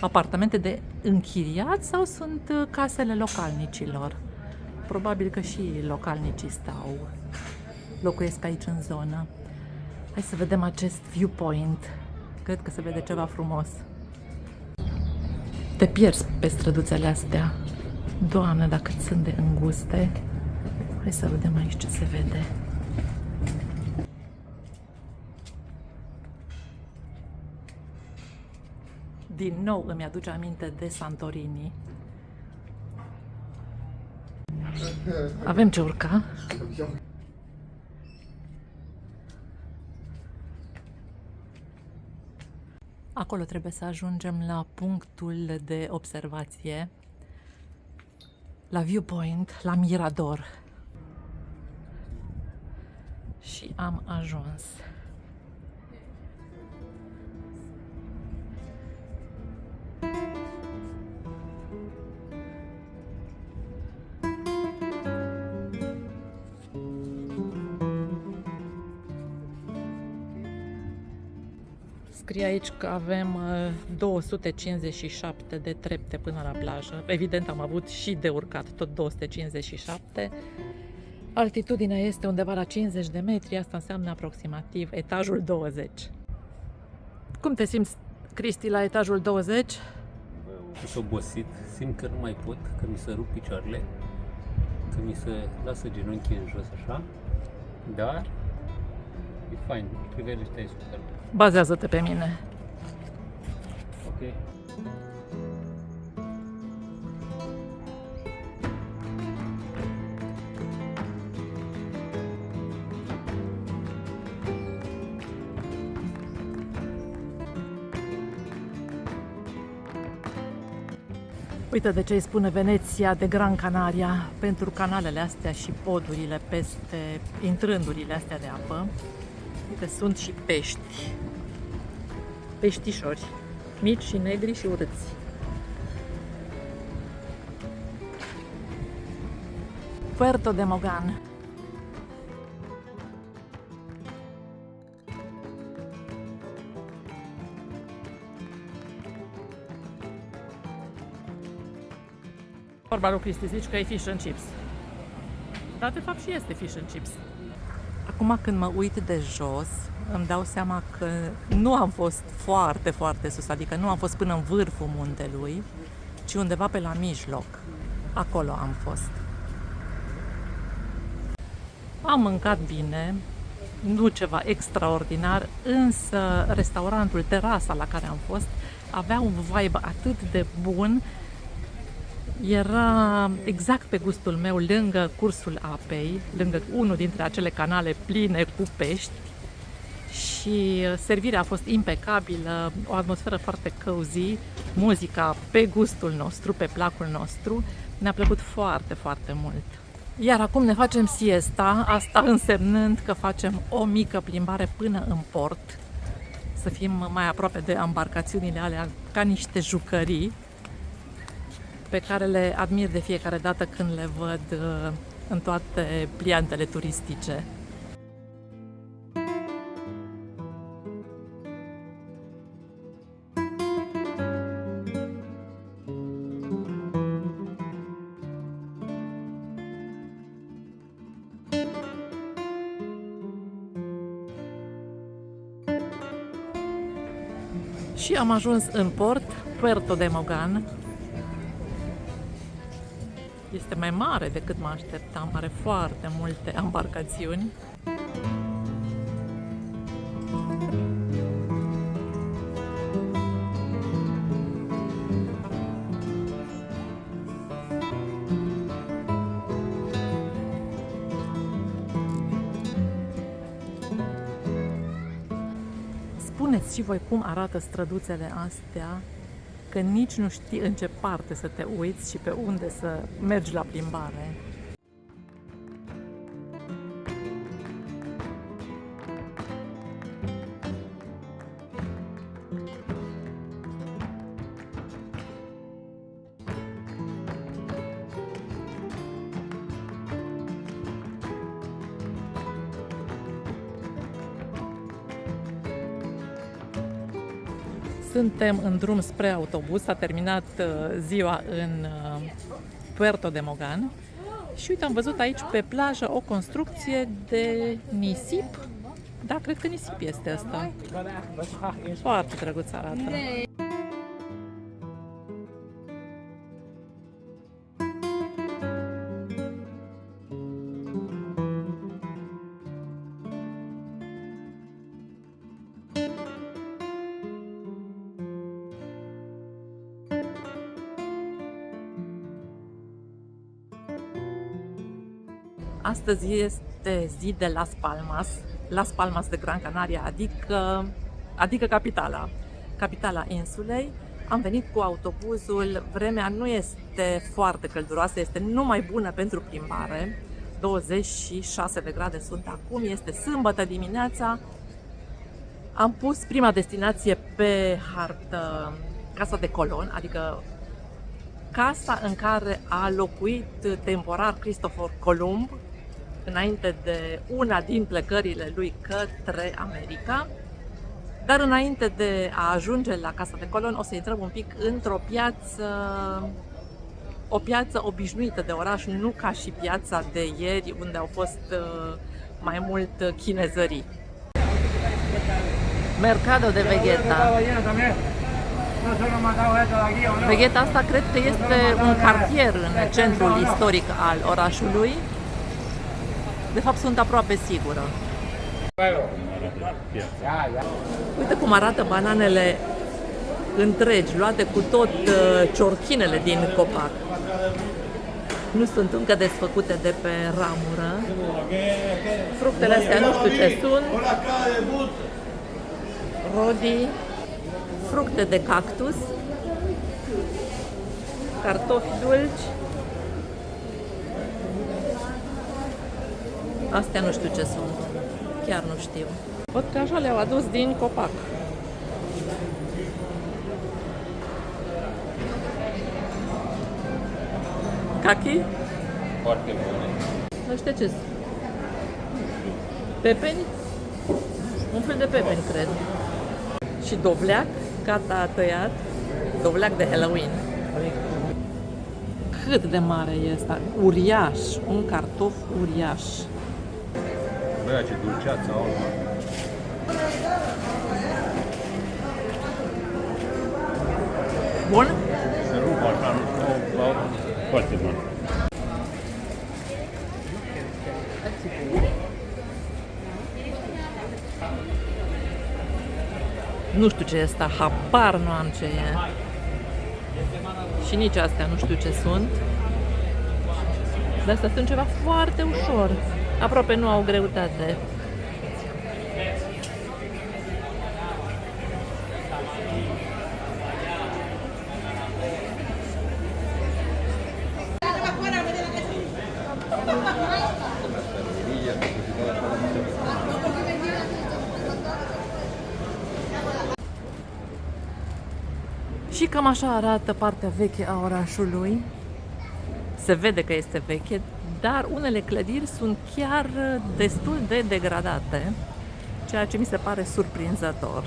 apartamente de închiriat sau sunt casele localnicilor. Probabil că și localnicii locuiesc aici în zonă. Hai să vedem acest viewpoint. Cred că se vede ceva frumos. Te pierzi pe străduțele astea. Doamne, dacă sunt de înguste. Hai să vedem aici ce se vede. Din nou îmi aduce aminte de Santorini. Avem ce urca. Acolo trebuie să ajungem la punctul de observație, la viewpoint, la Mirador. Și am ajuns. Scrie aici că avem 257 de trepte până la plajă. Evident, am avut și de urcat, tot 257. Altitudinea este undeva la 50 de metri, asta înseamnă aproximativ etajul 20. Cum te simți, Cristi, la etajul 20? Sunt obosit, simt că nu mai pot, că mi se rup picioarele, că mi se lasă genunchii în jos așa, dar e fain, priveliștea e super. Bazează-te pe mine. Ok. Uite de ce îi spune Veneția de Gran Canaria, pentru canalele astea și podurile peste intrândurile astea de apă. Uite, sunt și pești. Peștișori, mici și negri și urâți. Puerto de Mogan. Vorba lui Cristi, zici că e fish and chips. Dar de fapt și este fish and chips. Acum când mă uit de jos, îmi dau seama că nu am fost foarte, foarte sus, adică nu am fost până în vârful muntelui, ci undeva pe la mijloc. Acolo am fost. Am mâncat bine, nu ceva extraordinar, însă restaurantul, terasa la care am fost, avea un vibe atât de bun. Era exact pe gustul meu, lângă cursul apei, lângă unul dintre acele canale pline cu pești, și servirea a fost impecabilă, o atmosferă foarte cozy, muzica pe gustul nostru, pe placul nostru. Ne-a plăcut foarte, foarte mult. Iar acum ne facem siesta, asta însemnând că facem o mică plimbare până în port, să fim mai aproape de embarcațiunile alea, ca niște jucării pe care le admir de fiecare dată când le văd în toate pliantele turistice. Și am ajuns în port, Puerto de Mogan. Este mai mare decât mă așteptam, are foarte multe embarcațiuni. Spuneți și voi cum arată străduțele astea, că nici nu știi în ce parte să te uiți și pe unde să mergi la plimbare. Suntem în drum spre autobuz, a terminat ziua în Puerto de Mogan și uite, am văzut aici pe plajă o construcție de nisip. Da, cred că nisip este asta. Foarte drăguț arată. Astăzi este zi de Las Palmas de Gran Canaria, adică capitala insulei. Am venit cu autobuzul, vremea nu este foarte călduroasă, este numai bună pentru plimbare. 26 de grade sunt acum, este sâmbătă dimineața. Am pus prima destinație pe hartă, Casa de Colon, adică casa în care a locuit temporar Cristofor Columb înainte de una din plecările lui către America. Dar înainte de a ajunge la Casa de Colon, o să intrăm un pic într-o piață, o piață obișnuită de oraș, nu ca și piața de ieri, unde au fost mai mult chinezării. Mercado de Vegeta. Vegeta asta cred că este un cartier în centrul istoric al orașului. De fapt, sunt aproape sigură. Uite cum arată bananele întregi, luate cu tot ciorchinele din copac. Nu sunt încă desfăcute de pe ramură. Fructele astea nu știu ce sunt. Rodii, fructe de cactus, cartofi dulci. Astea nu știu ce sunt. Chiar nu știu. Văd că așa le-au adus din copac. Cachi? Foarte bune. Ăștia ce sunt? Pepeni? Un fel de pepeni, cred. Și dovleac, gata tăiat. Dovleac de Halloween. Cât de mare e ăsta? Uriaș. Un cartof uriaș. Băia, ce dulceață au. Bun? Se rup așa, nu știu, foarte bun. Nu știu ce e asta, habar nu am ce e. Și nici astea nu știu ce sunt. Dar astea sunt ceva foarte ușor. Aproape nu au greutate. Și cam așa arată partea veche a orașului. Se vede că este veche, dar unele clădiri sunt chiar destul de degradate, ceea ce mi se pare surprinzător.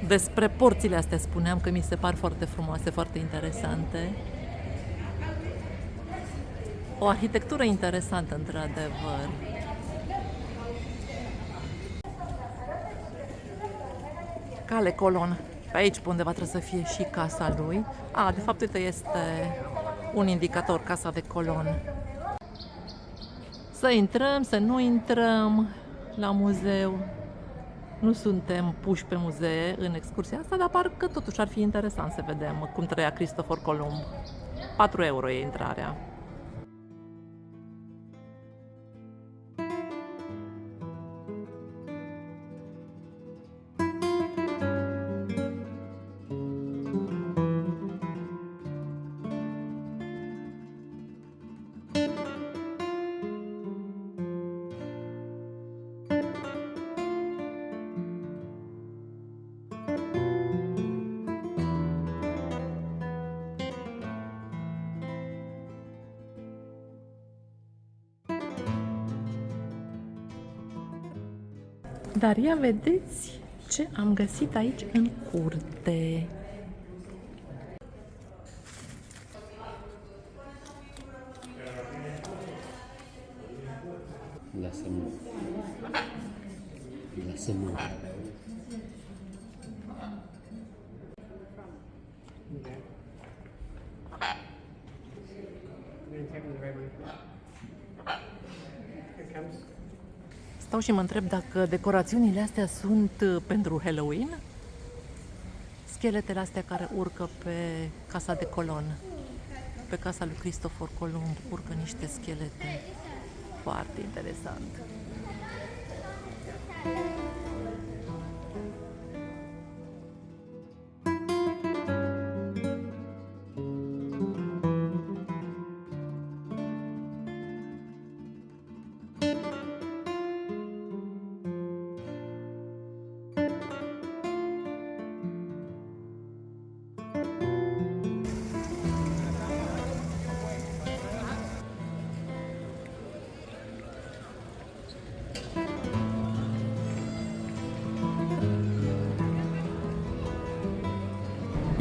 Despre porțile astea spuneam că mi se par foarte frumoase, foarte interesante. O arhitectură interesantă, într-adevăr. Cale Colon. Pe aici, pe undeva, trebuie să fie și casa lui. De fapt, uite, este un indicator, Casa de Colon. Să intrăm, să nu intrăm la muzeu. Nu suntem puși pe muzee în excursia asta, dar parcă totuși ar fi interesant să vedem cum trăia Cristofor Columb. 4 euro e intrarea. Dar ia vedeți Ce am găsit aici în curte? Lasă-mă. Lasă-mă. Stau și mă întreb dacă decorațiunile astea sunt pentru Halloween. Scheletele astea care urcă pe casa de Colon. Pe casa lui Cristofor Columb urcă niște schelete. Foarte interesant.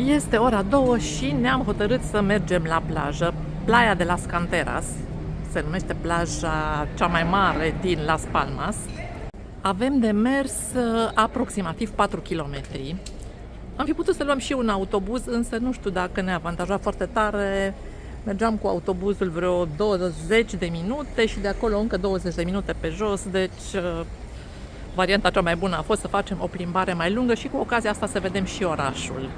Este ora 2 și ne-am hotărât să mergem la plajă. Playa de las Canteras se numește plaja cea mai mare din Las Palmas. Avem de mers aproximativ 4 km. Am fi putut să luăm și un autobuz, însă nu știu dacă ne avantaja foarte tare. Mergeam cu autobuzul vreo 20 de minute și de acolo încă 20 de minute pe jos, deci varianta cea mai bună a fost să facem o plimbare mai lungă și cu ocazia asta să vedem și orașul.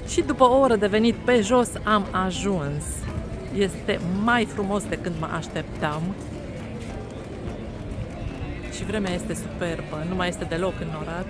Și după o oră de venit pe jos am ajuns. Este mai frumos decât mă așteptam. Și vremea este superbă, nu mai este deloc înnorat.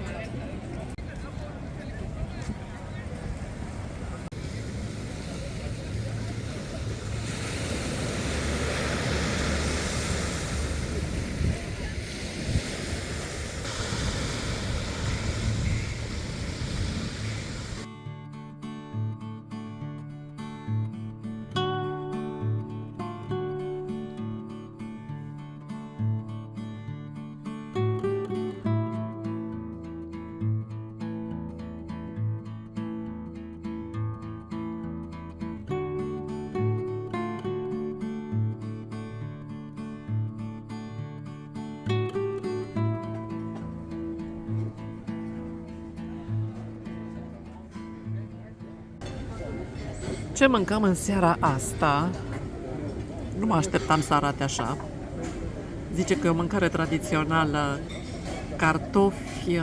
Ce mâncăm în seara asta? Nu mă așteptam să arate așa. Zice că e o mâncare tradițională, cartofi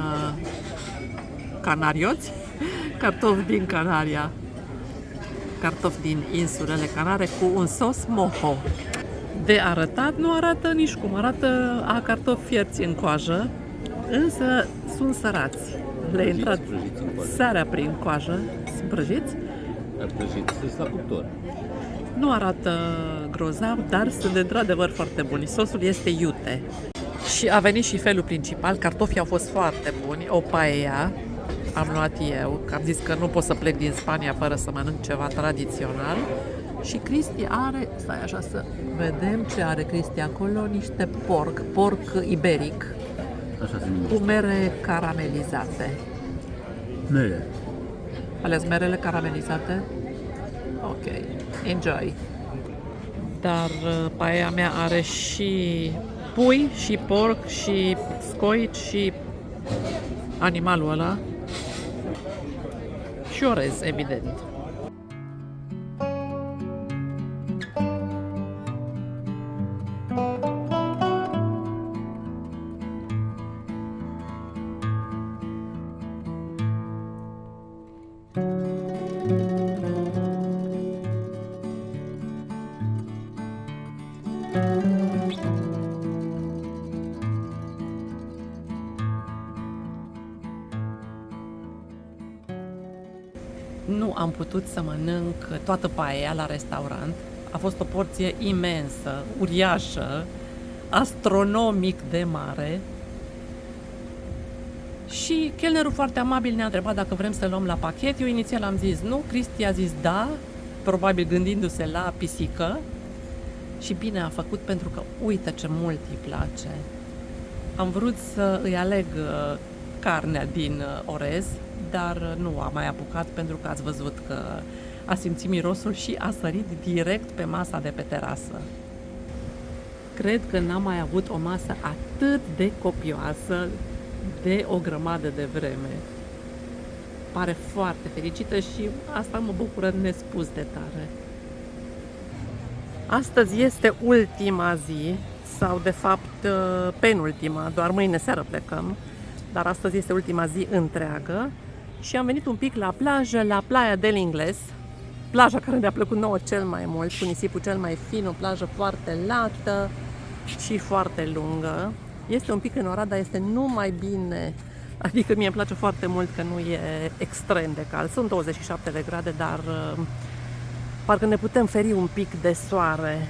canarioți, cartofi din Canaria, cartofi din insulele Canare cu un sos mojo. De arătat nu arată nici cum, arată a cartofi fierți în coajă, însă sunt sărați. Le-a intrat sarea prin coajă, sunt prăjiți. Sunt la cuptor. Nu arată grozav, dar sunt într-adevăr foarte buni. Sosul este iute. Și a venit și felul principal. Cartofii au fost foarte buni. O paella am luat eu, că am zis că nu pot să plec din Spania fără să mănânc ceva tradițional. Și Cristi are, stai așa să vedem ce are Cristi acolo, niște porc iberic, Așa se numește. cu mere caramelizate. Mere. Ales merele caramelizate? Ok, enjoy. Dar paella mea are și pui, și porc, și scoici, și animalul ăla. Și orez, evident. putut să mănânc toată paella la restaurant. A fost o porție imensă, uriașă, astronomic de mare. Și chelnerul foarte amabil ne-a întrebat dacă vrem să luăm la pachet. Eu inițial am zis nu, Cristi a zis da, probabil gândindu-se la pisică. Și bine a făcut pentru că uite ce mult îi place. Am vrut să îi aleg carnea din orez, dar nu am mai apucat pentru că ați văzut că a simțit mirosul și a sărit direct pe masa de pe terasă. Cred că n-am mai avut o masă atât de copioasă de o grămadă de vreme. Pare foarte fericită și asta mă bucură nespus de tare. Astăzi este ultima zi, sau de fapt penultima, doar mâine seară plecăm, dar astăzi este ultima zi întreagă și am venit un pic la plajă, la Playa del Ingles, plaja care ne-a plăcut nouă cel mai mult, cu nisipul cel mai fin, o plajă foarte lată și foarte lungă. Este un pic înorat, dar este numai bine, adică mie îmi place foarte mult că nu e extrem de cald, sunt 27 de grade, dar parcă ne putem feri un pic de soare.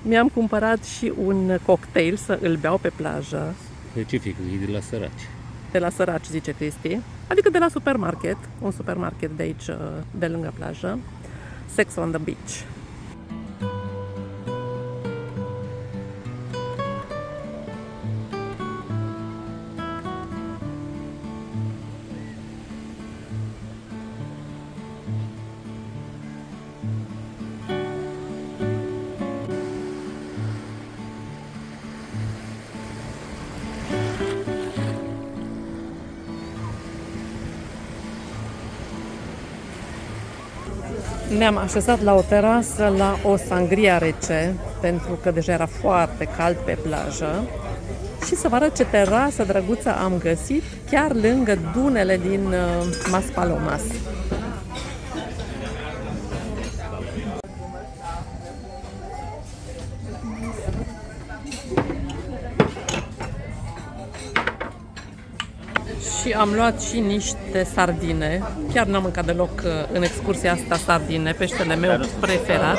Mi-am cumpărat și un cocktail să îl beau pe plajă. Specific, e de la săraci. De la săraci, zice Cristi. Adică de la supermarket, un supermarket de aici, de lângă plajă. Sex on the Beach. Ne-am așezat la o terasă la o sangria rece, pentru că deja era foarte cald pe plajă. Și să vă arăt ce terasă drăguță am găsit, chiar lângă dunele din Maspalomas. Și am luat și niște sardine. Chiar n-am mâncat deloc în excursia asta sardine, peștele meu preferat.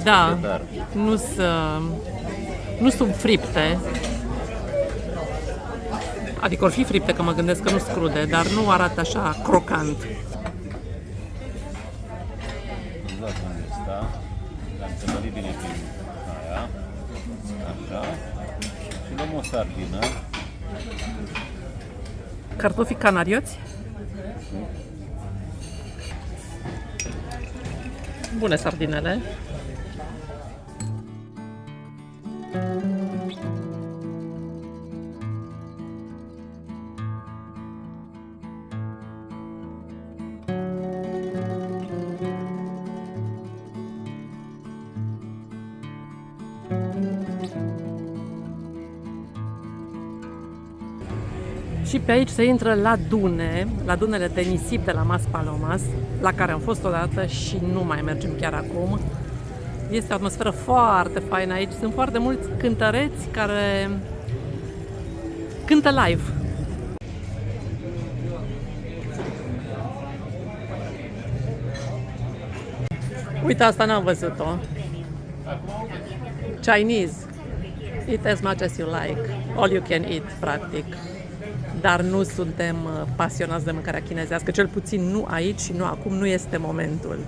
Da, nu sunt fripte. Adică or fi fripte, că mă gândesc că nu sunt crude, dar nu arată așa crocant. Exact unde sta. Am tămărit bine prin aia. Așa. Și luăm o sardină. Cartofi canarioți. Bune sardinele. Și pe aici se intră la dune, la dunele de nisip de la Maspalomas, la care am fost odată și nu mai mergem chiar acum. Este o atmosferă foarte faină aici, sunt foarte mulți cântăreți care cântă live. Uite, asta n-am văzut-o. Chinese. Eat as much as you like. All you can eat, practic. Dar nu suntem pasionați de mâncarea chinezească, cel puțin nu aici și nu acum, nu este momentul.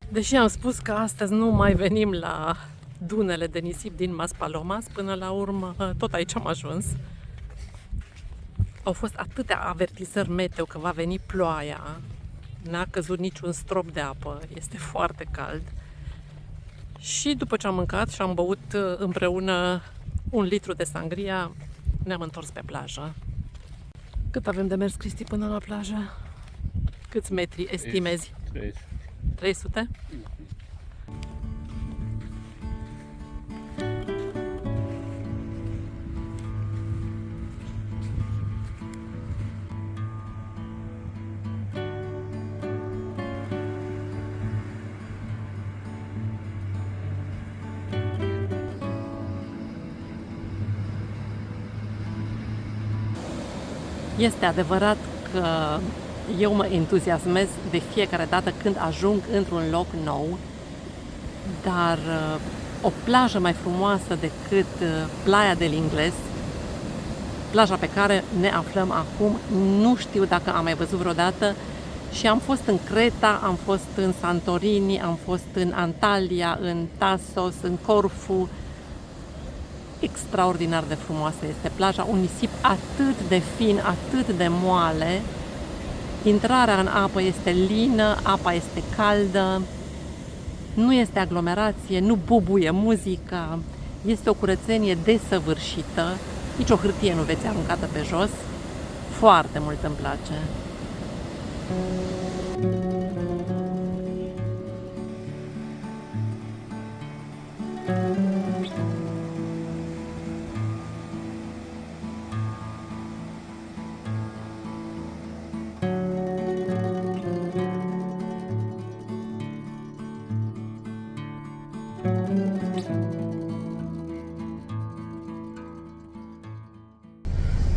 Deși am spus că astăzi nu mai venim la dunele de nisip din Maspalomas, până la urmă tot aici am ajuns. Au fost atâtea avertizări meteo că va veni ploaia, n-a căzut niciun strop de apă, este foarte cald. Și după ce am mâncat și am băut împreună 1 litru de sangria, ne-am întors pe plajă. Cât avem de mers, Cristi, până la plajă? Câți metri estimezi? 300? Este adevărat că eu mă entuziasmez de fiecare dată când ajung într-un loc nou, dar o plajă mai frumoasă decât Playa del Ingles, plaja pe care ne aflăm acum, nu știu dacă am mai văzut vreodată. Și am fost în Creta, am fost în Santorini, am fost în Antalya, în Tasos, în Corfu. Extraordinar de frumoasă este plaja, un nisip atât de fin, atât de moale. Intrarea în apă este lină, apa este caldă, nu este aglomerație, nu bubuie muzica, este o curățenie desăvârșită, nici o hârtie nu veți aruncată pe jos, foarte mult îmi place.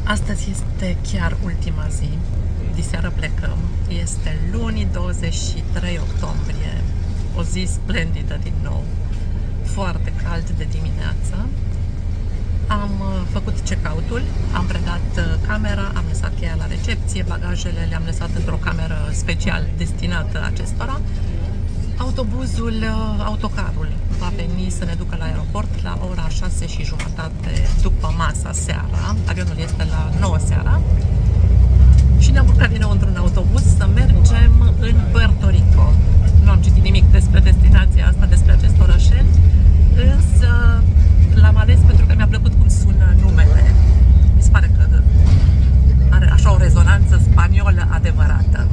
Astăzi este chiar ultima zi. Diseară plecăm. Este luni 23 octombrie. O zi splendidă din nou. Foarte cald de dimineață. Am făcut check-out-ul, am predat camera, am lăsat cheia la recepție, bagajele le-am lăsat într-o cameră special destinată acestora. Autocarul va veni să ne ducă la aeroport la ora 6:30 după masa seara. Avionul este la 9 seara. Și ne-am urcat din nou într-un autobuz să mergem în Puerto Rico. Nu am citit nimic despre destinația asta, despre acest orășel, însă l-am ales pentru că mi-a plăcut cum sună numele. Mi se pare că are așa o rezonanță spaniolă adevărată.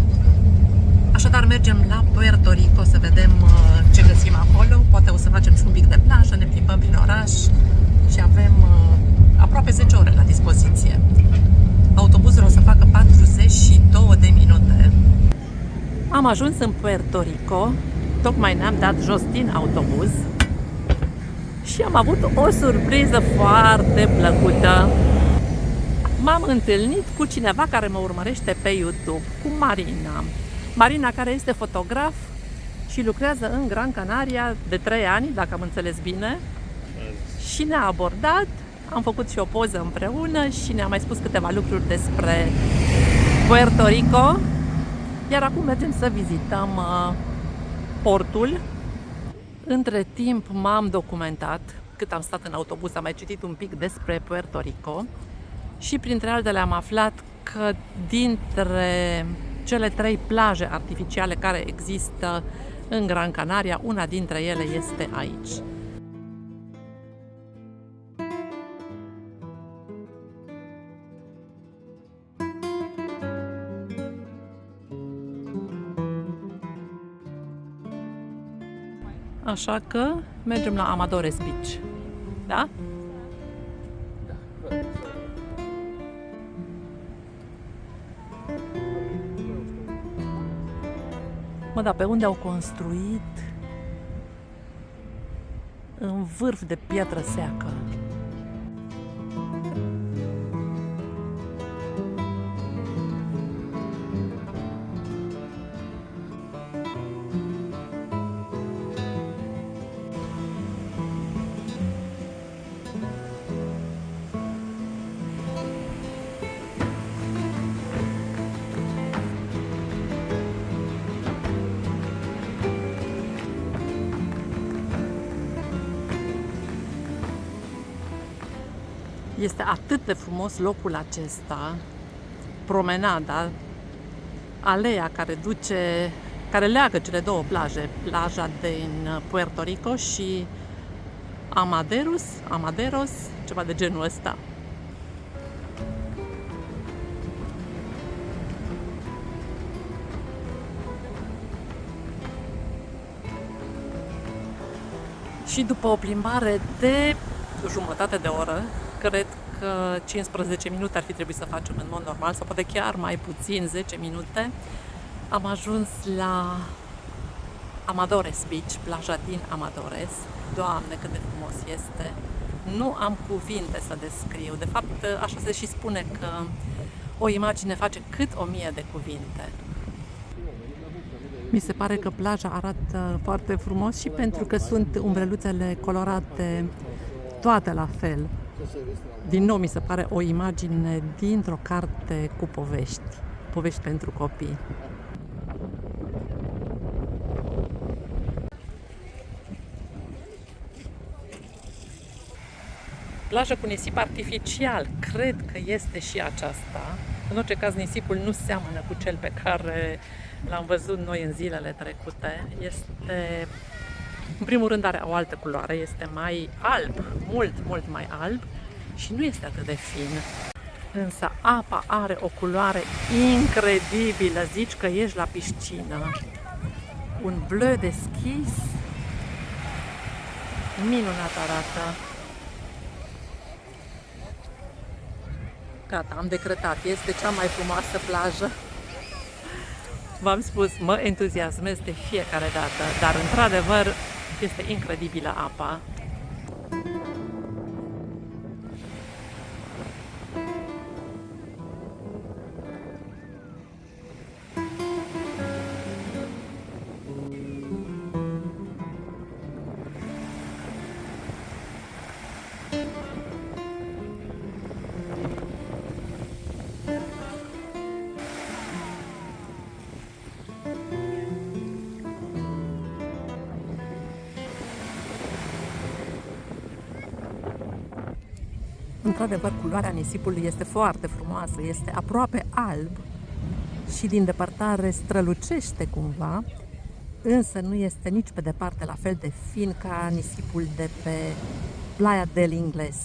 Așadar mergem la Puerto Rico să vedem ce găsim acolo. Poate o să facem și un pic de plajă, ne plimbăm prin oraș și avem aproape 10 ore la dispoziție. Autobuzul o să facă 42 de minute. Am ajuns în Puerto Rico, tocmai ne-am dat jos din autobuz și am avut o surpriză foarte plăcută. M-am întâlnit cu cineva care mă urmărește pe YouTube, cu Marina. Marina, care este fotograf și lucrează în Gran Canaria de 3 ani, dacă am înțeles bine, și ne-a abordat, am făcut și o poză împreună și ne-a mai spus câteva lucruri despre Puerto Rico, iar acum mergem să vizităm portul. Între timp m-am documentat, cât am stat în autobuz, am mai citit un pic despre Puerto Rico și printre altele am aflat că dintre cele 3 plaje artificiale care există în Gran Canaria, una dintre ele este aici. Așa că mergem la Amadores Beach. Da? Mă, dar pe unde au construit în vârf de piatră seacă? Este atât de frumos locul acesta, promenada, aleea care leagă cele două plaje, plaja din Puerto Rico și Amaderos, ceva de genul ăsta. Și după o plimbare de jumătate de oră, cred că 15 minute ar fi trebuit să facem în mod normal, sau poate chiar mai puțin, 10 minute, am ajuns la Amadores Beach, plaja din Amadores. Doamne, cât de frumos este! Nu am cuvinte să descriu. De fapt, așa se și spune că o imagine face cât 1000 de cuvinte. Mi se pare că plaja arată foarte frumos și pentru că sunt umbreluțele colorate toate la fel. Din nou mi se pare o imagine dintr-o carte cu povești pentru copii. Plajă cu nisip artificial, cred că este și aceasta. În orice caz, nisipul nu seamănă cu cel pe care l-am văzut noi în zilele trecute. Este, în primul rând, are o altă culoare, este mai alb, mult mai alb și nu este atât de fin. Însă apa are o culoare incredibilă, zici că ești la piscină. Un bleu deschis, minunat arată. Gata, am decretat, este cea mai frumoasă plajă. V-am spus, mă entuziasmez de fiecare dată, dar într-adevăr este incredibilă apa. Într-adevăr, culoarea nisipului este foarte frumoasă, este aproape alb și din depărtare strălucește cumva, însă nu este nici pe departe la fel de fin ca nisipul de pe Playa del Ingles.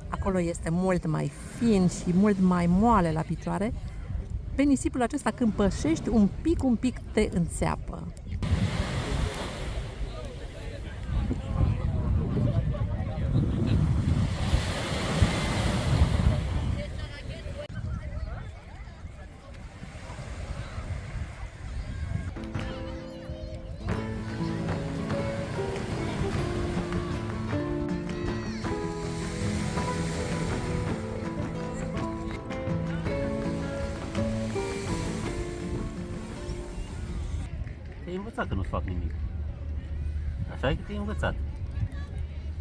Acolo este mult mai fin și mult mai moale la picioare. Pe nisipul acesta, când pășești, un pic te înțeapă. Te-ai învățat că nu-ți fac nimic. Așa e că te-ai învățat.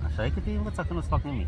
Așa e că te-ai învățat că nu-ți fac nimic.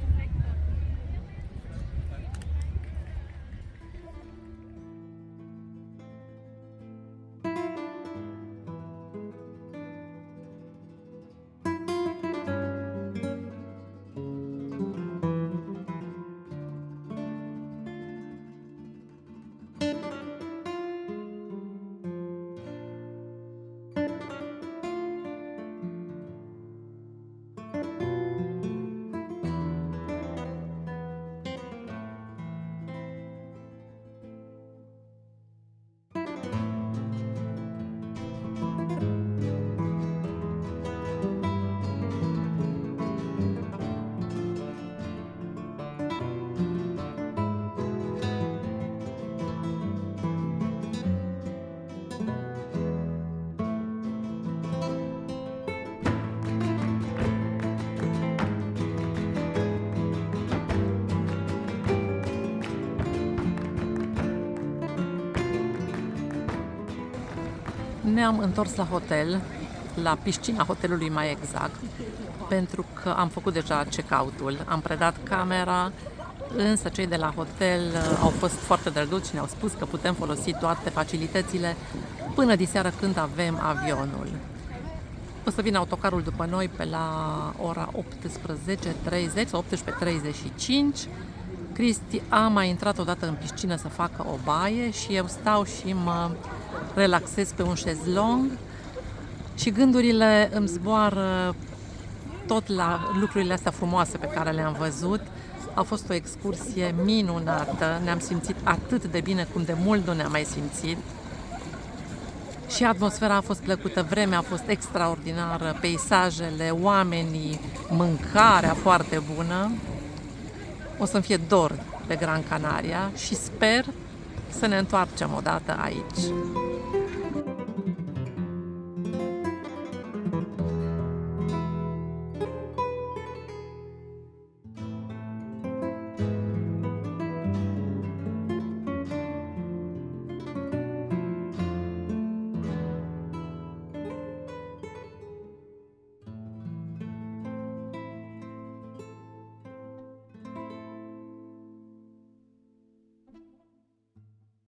Ne-am întors la hotel, la piscina hotelului mai exact, pentru că am făcut deja check-out-ul, am predat camera, însă cei de la hotel au fost foarte drăguți și ne-au spus că putem folosi toate facilitățile până diseară când avem avionul. O să vină autocarul după noi pe la ora 18:30 sau 18:35. Cristi a mai intrat odată în piscină să facă o baie și eu stau și mă relaxez pe un șezlong și gândurile îmi zboară tot la lucrurile astea frumoase pe care le-am văzut. A fost o excursie minunată, ne-am simțit atât de bine cum de mult nu ne-am mai simțit. Și atmosfera a fost plăcută, vremea a fost extraordinară, peisajele, oamenii, mâncarea foarte bună. O să-mi fie dor de Gran Canaria și sper să ne întoarcem odată aici.